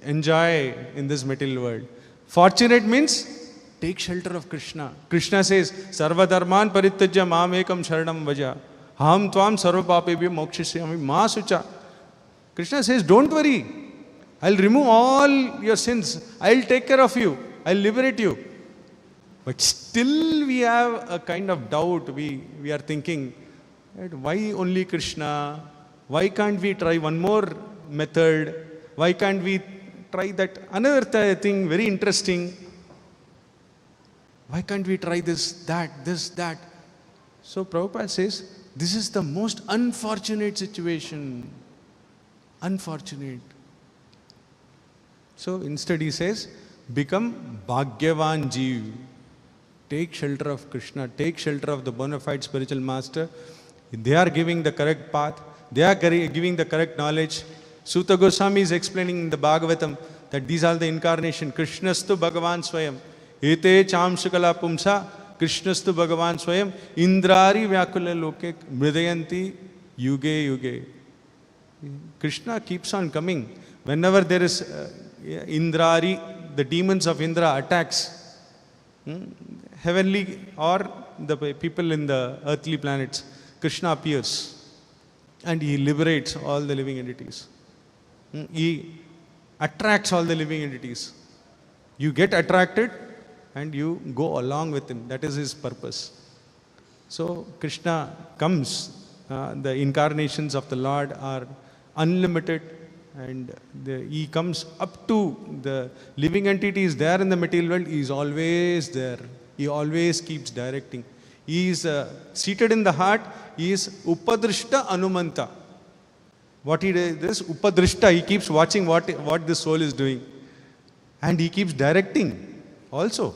enjoy in this material world. Fortunate means take shelter of Krishna. Krishna says, Sarva Dharman Parityajya Mam Ekam Sharanam Vaja. Ham Tvam Sarva Papebhyo Mokshishyami Ma Sucha. Krishna says, don't worry. I'll remove all your sins. I'll take care of you. I'll liberate you. But still we have a kind of doubt. We are thinking, why only Krishna? Why can't we try one more method? Why can't we try that another thing very interesting? Why can't we try this, that? So Prabhupada says, this is the most unfortunate situation. Unfortunate. So instead he says, become Bhagyavan Jeev. Take shelter of Krishna. Take shelter of the bona fide spiritual master. They are giving the correct path. They are giving the correct knowledge. Suta Goswami is explaining in the Bhagavatam that these are the incarnation. Krishnastu Bhagavan Swayam. Ete Chamshakala Pumsa. Krishnastu Bhagavan Swayam. Indrari Vyakula Loke Mridayanti Yuge Yuge. Krishna keeps on coming. Whenever there is Indrari, the demons of Indra attacks heavenly or the people in the earthly planets, Krishna appears and he liberates all the living entities. He attracts all the living entities. You get attracted and you go along with him. That is his purpose. So Krishna comes. The incarnations of the Lord are unlimited, and he comes up to the living entities there in the material world. He is always there. He always keeps directing. He is seated in the heart. He is Upadrishta Anumanta. What he does, Upadrishta, he keeps watching what the soul is doing. And he keeps directing also.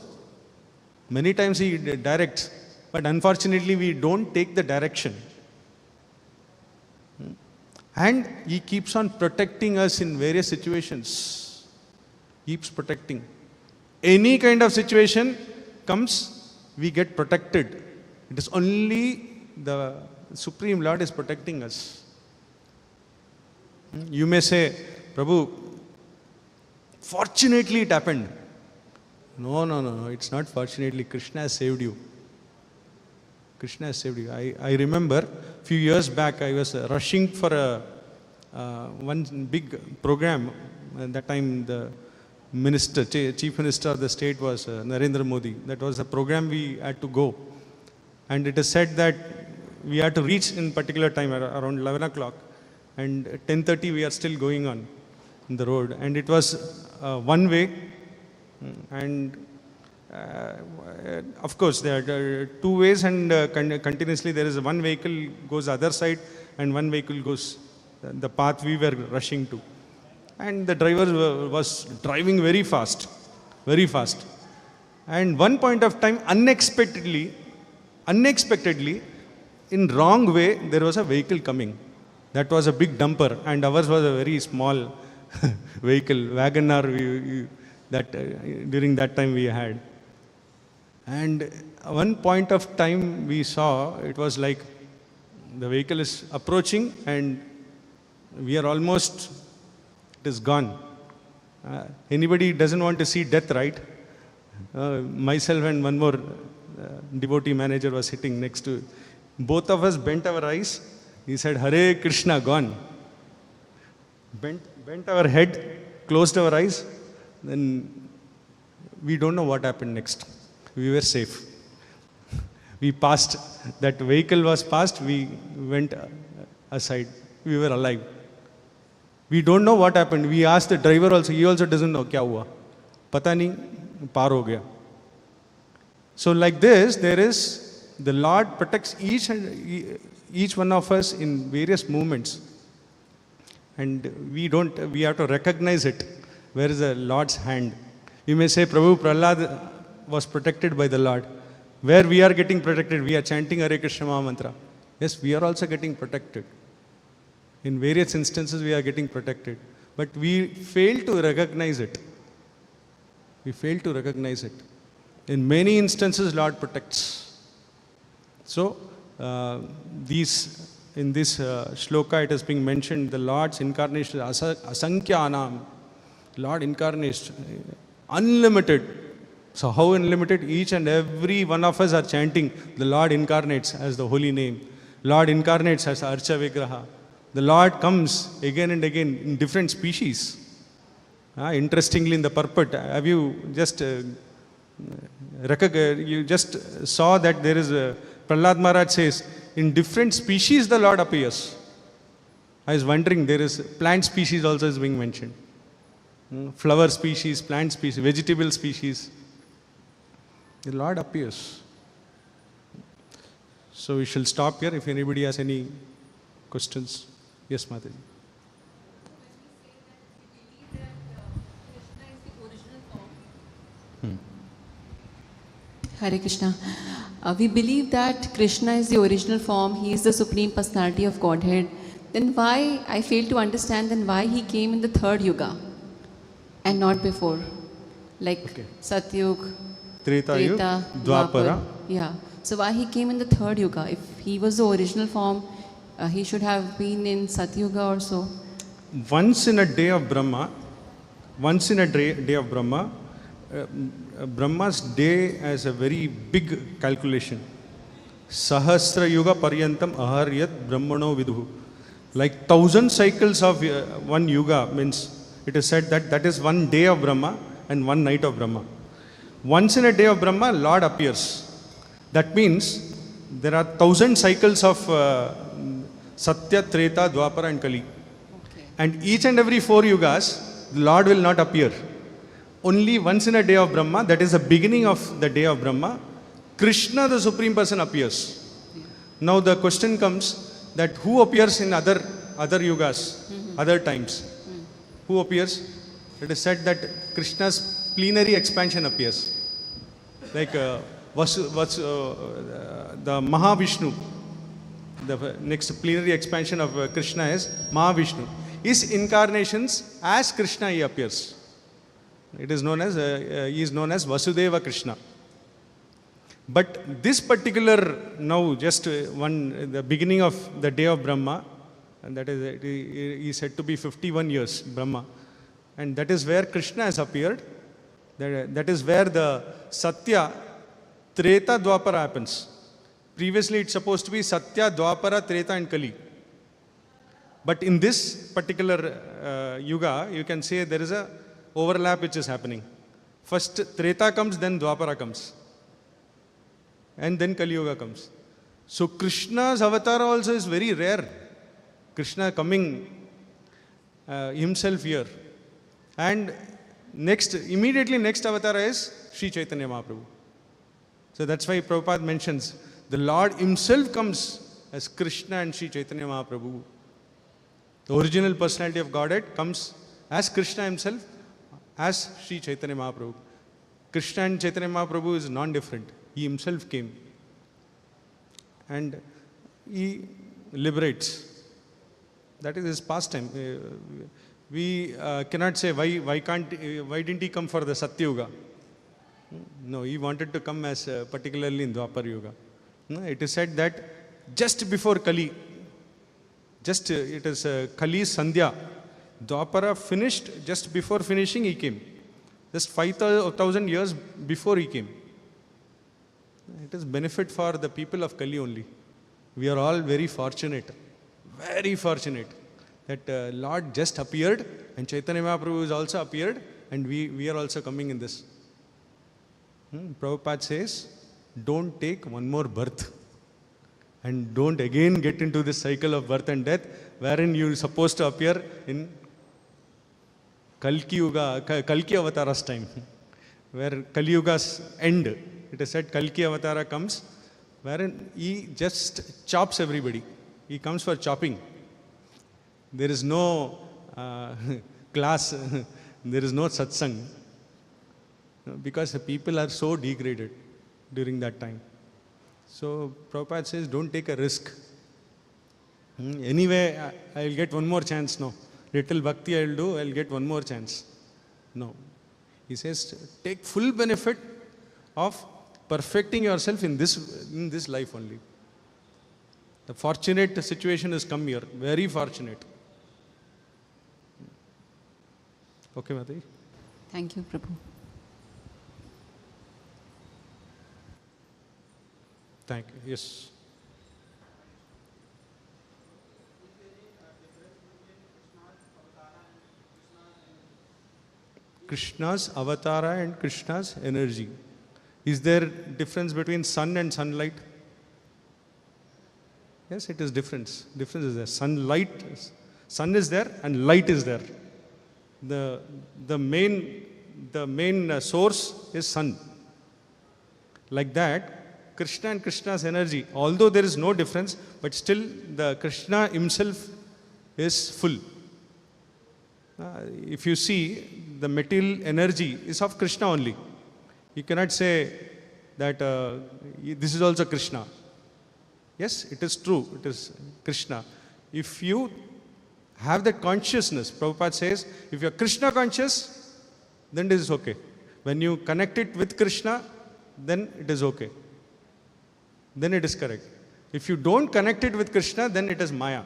Many times he directs, but unfortunately we don't take the direction. And he keeps on protecting us in various situations. Keeps protecting. Any kind of situation comes, we get protected. It is only the Supreme Lord is protecting us. You may say, Prabhu, fortunately it happened. No, it's not fortunately. Krishna has saved you. Krishna has saved you. I remember a few years back, I was rushing for one big program. At that time, the Chief Minister of the state was Narendra Modi. That was the program we had to go. And it is said that we had to reach in particular time around 11 o'clock. And at 10:30 we are still going on the road. And it was one way. And of course, there are two ways, and continuously there is one vehicle goes other side and one vehicle goes the path we were rushing to. And the driver was driving very fast, very fast. And one point of time, unexpectedly, in wrong way, there was a vehicle coming. That was a big dumper, and ours was a very small vehicle, Wagoner, during that time we had. And one point of time we saw, it was like the vehicle is approaching and we are almost, it is gone. Anybody doesn't want to see death, right? Myself and one more devotee manager was sitting next to. Both of us bent our eyes. He said, Hare Krishna, gone. Bent our head, closed our eyes. Then we don't know what happened next. We were safe. We passed. That vehicle was passed. We went aside. We were alive. We don't know what happened. We asked the driver also. He also doesn't know kya hua. Pata nahi, par ho gaya. So like this, the Lord protects each one of us in various movements. And we have to recognize it. Where is the Lord's hand? We may say, Prabhu Prahlad was protected by the Lord. Where we are getting protected, we are chanting Hare Krishna Maha Mantra. Yes, we are also getting protected. In various instances, we are getting protected. But we fail to recognize it. We fail to recognize it. In many instances, Lord protects. So, in this shloka, it is being mentioned, the Lord's incarnation, asankhyanam, Lord incarnates, unlimited. So how unlimited? Each and every one of us are chanting, the Lord incarnates as the holy name. Lord incarnates as Archa Vigraha. The Lord comes again and again in different species. Interestingly, in the purport, have you just you just saw that there is Prahlad Maharaj says, in different species the Lord appears. I was wondering, there is plant species also is being mentioned. Flower species, plant species, vegetable species. The Lord appears. So we shall stop here if anybody has any questions. Yes, Mataji. Hare Krishna. We believe that Krishna is the original form, he is the Supreme Personality of Godhead. Then why, I fail to understand, then why he came in the third yuga and not before? Like Satyug, Treta, Dwapara. Yeah. So why he came in the third yuga? If he was the original form, he should have been in Satyuga or so. Once in a day of Brahma, Brahma's day has a very big calculation. Sahasra Yuga Paryantam Aharyat Brahmano Vidhu. Like 1,000 cycles of one yuga means, it is said that that is one day of Brahma and one night of Brahma. Once in a day of Brahma, Lord appears. That means there are 1,000 cycles of Satya, Treta, Dwapara and Kali. Okay. And each and every 4 yugas, the Lord will not appear. Only once in a day of Brahma, that is the beginning of the day of Brahma, Krishna, the Supreme Person, appears. Yeah. Now the question comes that who appears in other yugas, other times? Who appears? It is said that Krishna's plenary expansion appears. Like the Mahavishnu, the next plenary expansion of Krishna is Mahavishnu. His incarnations as Krishna he appears. It is known as, he is known as Vasudeva Krishna. But this particular, now just the beginning of the day of Brahma, and that is, he is said to be 51 years, Brahma. And that is where Krishna has appeared. That is where the Satya, Treta, Dwapara happens. Previously it's supposed to be Satya, Dwapara, Treta and Kali. But in this particular yuga, you can say there is a overlap which is happening. First Treta comes, then Dwapara comes. And then Kali Yuga comes. So Krishna's avatar also is very rare. Krishna coming himself here. And immediately next avatar is Sri Chaitanya Mahaprabhu. So that's why Prabhupada mentions the Lord himself comes as Krishna and Sri Chaitanya Mahaprabhu. The original personality of Godhead comes as Krishna himself, as Sri Chaitanya Mahaprabhu. Krishna and Chaitanya Mahaprabhu is non-different. He himself came and he liberates. That is his pastime. We cannot say why didn't he come for the Satya Yuga? No, he wanted to come as particularly in Dwapar Yuga. No, it is said that just before Kali, it is Kali's Sandhya, Dwapara finished, just before finishing he came. Just 5,000 years before he came. It is benefit for the people of Kali only. We are all very fortunate that Lord just appeared and Chaitanya Mahaprabhu is also appeared and we are also coming in this. Prabhupada says, don't take one more birth and don't again get into this cycle of birth and death wherein you are supposed to appear in Kalki Avatara's time, where Kali Yuga's end. It is said Kalki Avatara comes wherein he just chops everybody. He comes for chopping. There is no class, there is no satsang. Because the people are so degraded during that time. So Prabhupada says, don't take a risk. Anyway, I will get one more chance now. Little bhakti I will do, I will get one more chance. No. He says, take full benefit of perfecting yourself in this life only. The fortunate situation has come here, very fortunate. Okay, Mataji? Thank you, Prabhu. Thank you. Yes. Krishna's avatara and Krishna's energy. Is there difference between sun and sunlight? Yes, it is difference. Difference is there. Sun is there and light is there. The main source is sun. Like that, Krishna and Krishna's energy, although there is no difference, but still the Krishna himself is full. If you see, the material energy is of Krishna only. You cannot say that this is also Krishna. Yes, it is true, it is Krishna. If you have that consciousness, Prabhupada says, if you are Krishna conscious, then it is okay. When you connect it with Krishna, then it is okay. Then it is correct. If you don't connect it with Krishna, then it is Maya,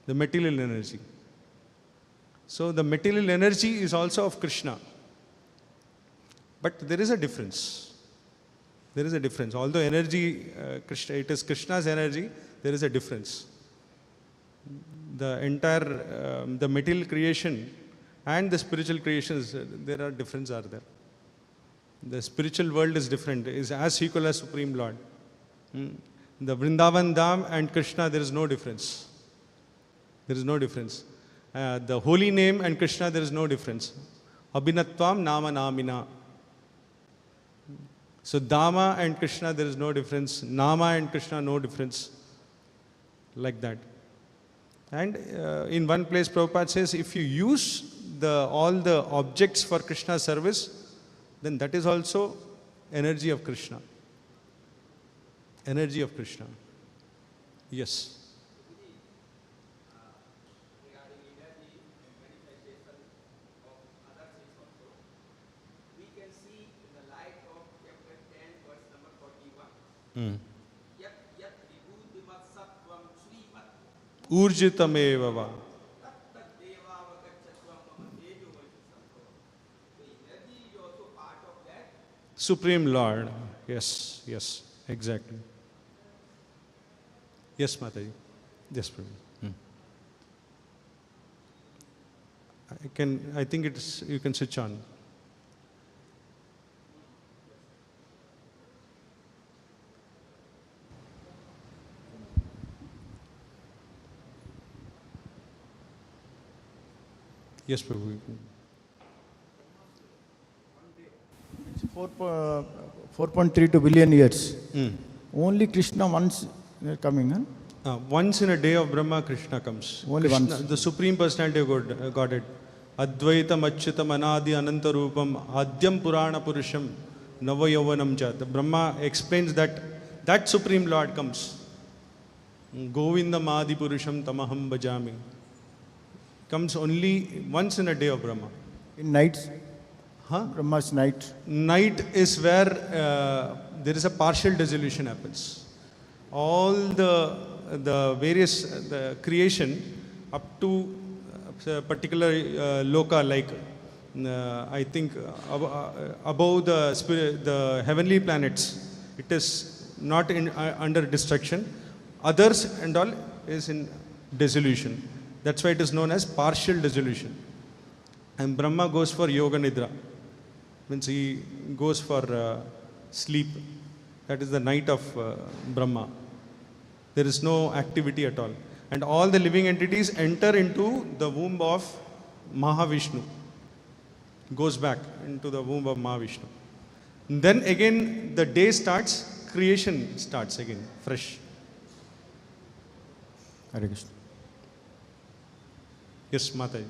the material energy. So the material energy is also of Krishna. But there is a difference. There is a difference. Although energy, it is Krishna's energy, there is a difference. The entire, the material creation and the spiritual creations, there are differences are there. The spiritual world is different, is as equal as Supreme Lord. The Vrindavan Dham and Krishna, there is no difference. There is no difference. The holy name and Krishna, there is no difference. Abhinatvam Nama Namina. So Dama and Krishna, there is no difference. Nama and Krishna, no difference. Like that. And in one place, Prabhupada says, if you use all the objects for Krishna's service, then that is also energy of Krishna. Energy of Krishna. Yes. Urjitameva va. Supreme Lord. Yes, yes, exactly. Yes, Mataji. Yes, Prabhu. I think it's, you can switch on. Yes, Prabhu. 4.32 billion years. Only Krishna once coming. Huh? Once in a day of Brahma, Krishna comes. Only Krishna, once. the Supreme Personality of Godhead. Advaitam Achyutam Anadi Anantarupam Adyam Purana Purusham Navayovanam Cha. The Brahma explains that Supreme Lord comes. Govindam Adi Purusham Tamaham Bhajami. Comes only once in a day of Brahma. In nights, Huh? Brahma's night. Night is where there is a partial dissolution happens. All the various the creation up to a particular loka, like I think above the spirit, the heavenly planets, it is not under destruction. Others and all is in dissolution. That's why it is known as partial dissolution. And Brahma goes for yoga nidra, means he goes for sleep. That is the night of Brahma. There is no activity at all. And all the living entities enter into the womb of Mahavishnu. Goes back into the womb of Mahavishnu. And then again the day starts, creation starts again, fresh. Hare Krishna. Yes, Mataji.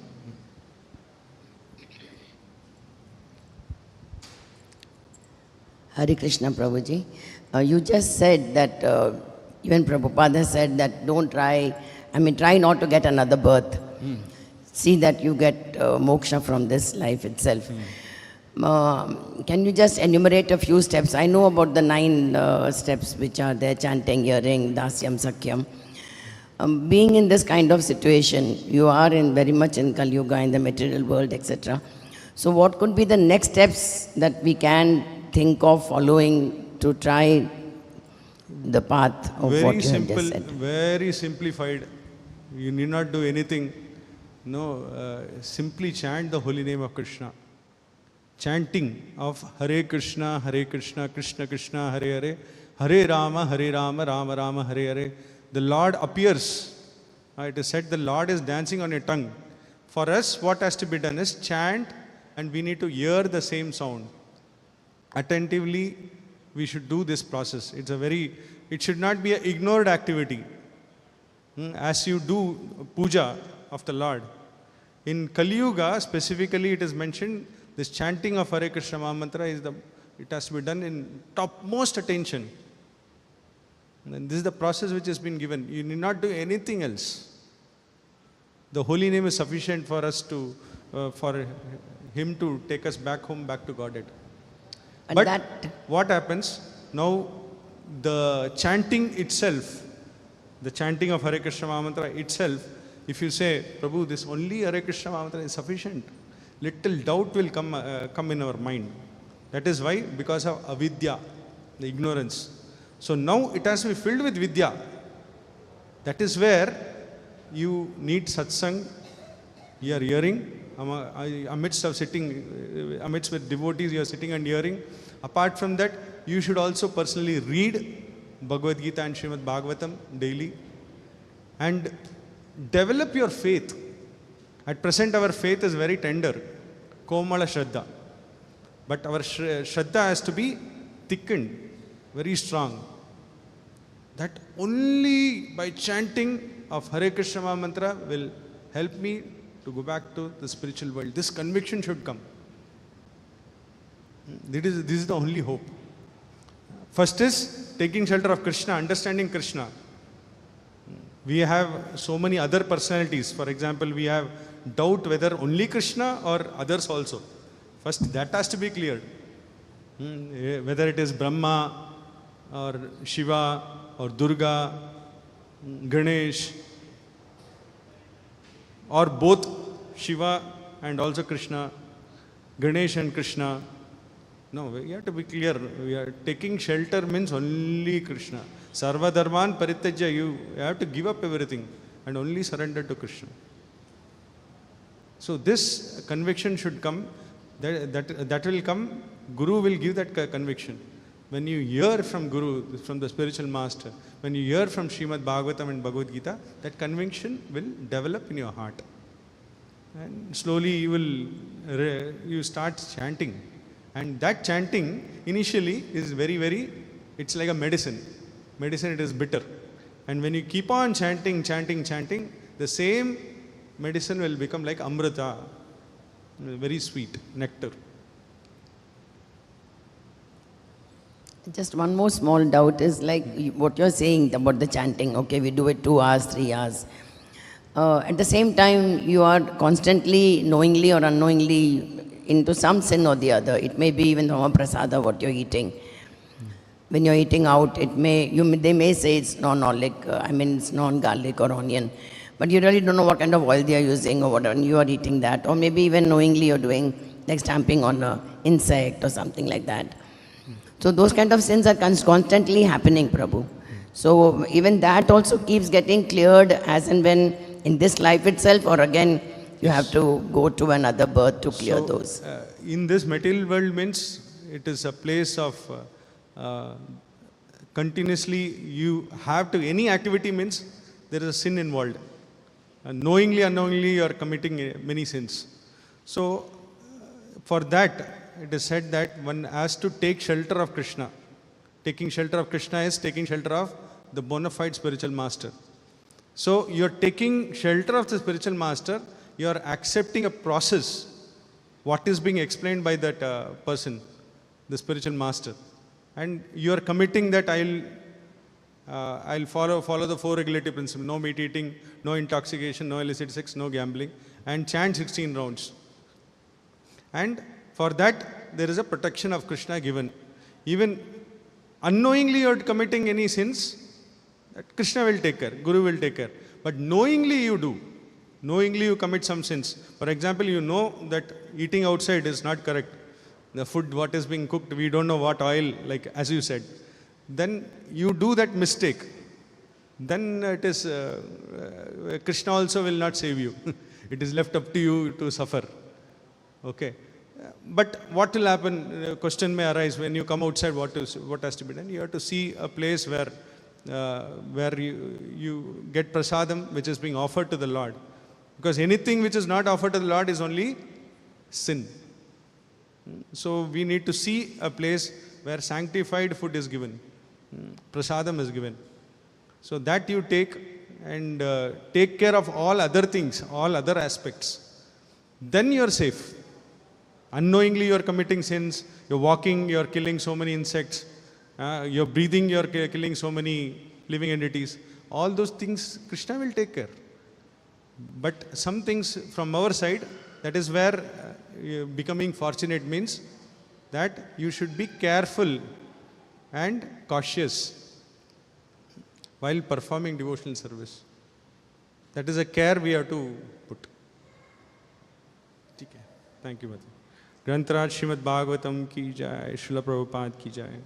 Hare Krishna, Prabhuji. You just said that, even Prabhupada said that try not to get another birth. See that you get moksha from this life itself. Can you just enumerate a few steps? I know about the 9 steps which are there, chanting, hearing, dasyam, sakyam. Being in this kind of situation, you are very much in Kali Yuga, in the material world, etc. So what could be the next steps that we can think of following to try the path of Very what you simple, have just said? very simplified. You need not do anything. No, simply chant the holy name of Krishna. Chanting of Hare Krishna, Krishna Krishna, Hare Hare, Hare Rama, Rama Rama, Hare Hare. The Lord appears. It is said the Lord is dancing on your tongue. For us, what has to be done is chant, and we need to hear the same sound. Attentively, we should do this process. It should not be an ignored activity. As you do puja of the Lord. In Kali Yuga, specifically it is mentioned, this chanting of Hare Krishna Mahamantra it has to be done in topmost attention. And this is the process which has been given. You need not do anything else. The holy name is sufficient for us for Him to take us back home, back to Godhead. And But what happens? Now, the chanting itself, the chanting of Hare Krishna Mahamantra itself, if you say, Prabhu, this only Hare Krishna Mahamantra is sufficient, little doubt will come in our mind. That is why, because of avidya, the ignorance. So now it has to be filled with vidya. That is where you need satsang. You are hearing, amidst with devotees, you are sitting and hearing. Apart from that, you should also personally read Bhagavad Gita and Srimad Bhagavatam daily and develop your faith. At present, our faith is very tender, Komala Shraddha. But our Shraddha has to be thickened, very strong. That only by chanting of Hare Krishna Mantra will help me to go back to the spiritual world. This conviction should come. This is the only hope. First is taking shelter of Krishna, understanding Krishna. We have so many other personalities. For example, we have doubt whether only Krishna or others also. First, that has to be cleared. Whether it is Brahma or Shiva or Durga, Ganesh, or both Shiva and also Krishna, Ganesh and Krishna. No, we have to be clear. We are taking shelter means only Krishna. Sarva Dharman Parityajya, you have to give up everything and only surrender to Krishna. So this conviction should come. That will come. Guru will give that conviction. When you hear from Guru, from the spiritual master, when you hear from Srimad Bhagavatam and Bhagavad Gita, that conviction will develop in your heart. And slowly you start chanting. And that chanting initially is it's like a medicine. Medicine, it is bitter. And when you keep on chanting, the same medicine will become like amrita, very sweet, nectar. Just one more small doubt is like what you're saying about the chanting. Okay, we do it 2 hours, 3 hours. At the same time, you are constantly, knowingly or unknowingly, into some sin or the other. It may be even from a prasada what you're eating. When you're eating out, they may say it's it's non-garlic or onion, but you really don't know what kind of oil they are using or whatever, and you are eating that. Or maybe even knowingly you're doing, like stamping on an insect or something like that. So those kind of sins are constantly happening, Prabhu. So even that also keeps getting cleared as and when in this life itself, or again you have to go to another birth to clear those. In this material world means it is a place of continuously you have to, any activity means there is a sin involved. Knowingly, unknowingly you are committing many sins. So for that it is said that one has to take shelter of Krishna. Taking shelter of Krishna is taking shelter of the bona fide spiritual master. So you are taking shelter of the spiritual master, you are accepting a process, what is being explained by that person, the spiritual master. And you are committing that I'll follow the 4 regulative principles: no meat eating, no intoxication, no illicit sex, no gambling, and chant 16 rounds. And for that there is a protection of Krishna given. Even unknowingly you are committing any sins, that Krishna will take care, Guru will take care. But knowingly you do, knowingly you commit some sins. For example, you know that eating outside is not correct. The food, what is being cooked, we don't know what oil, like as you said. Then you do that mistake. Then it is, Krishna also will not save you. It is left up to you to suffer. Okay. But what will happen, question may arise when you come outside, what has to be done? You have to see a place where you get prasadam which is being offered to the Lord. Because anything which is not offered to the Lord is only sin. So we need to see a place where sanctified food is given, prasadam is given. So that you take and take care of all other things, all other aspects. Then you are safe. Unknowingly you are committing sins, you're walking, you're killing so many insects, you're breathing, you're killing so many living entities. All those things Krishna will take care. But some things from our side, that is where becoming fortunate means that you should be careful and cautious while performing devotional service. That is a care we have to put. Thank you, Mati. ग्रंथराज Shrimad Bhagavatam की जय, श्रील प्रभुपाद की जय.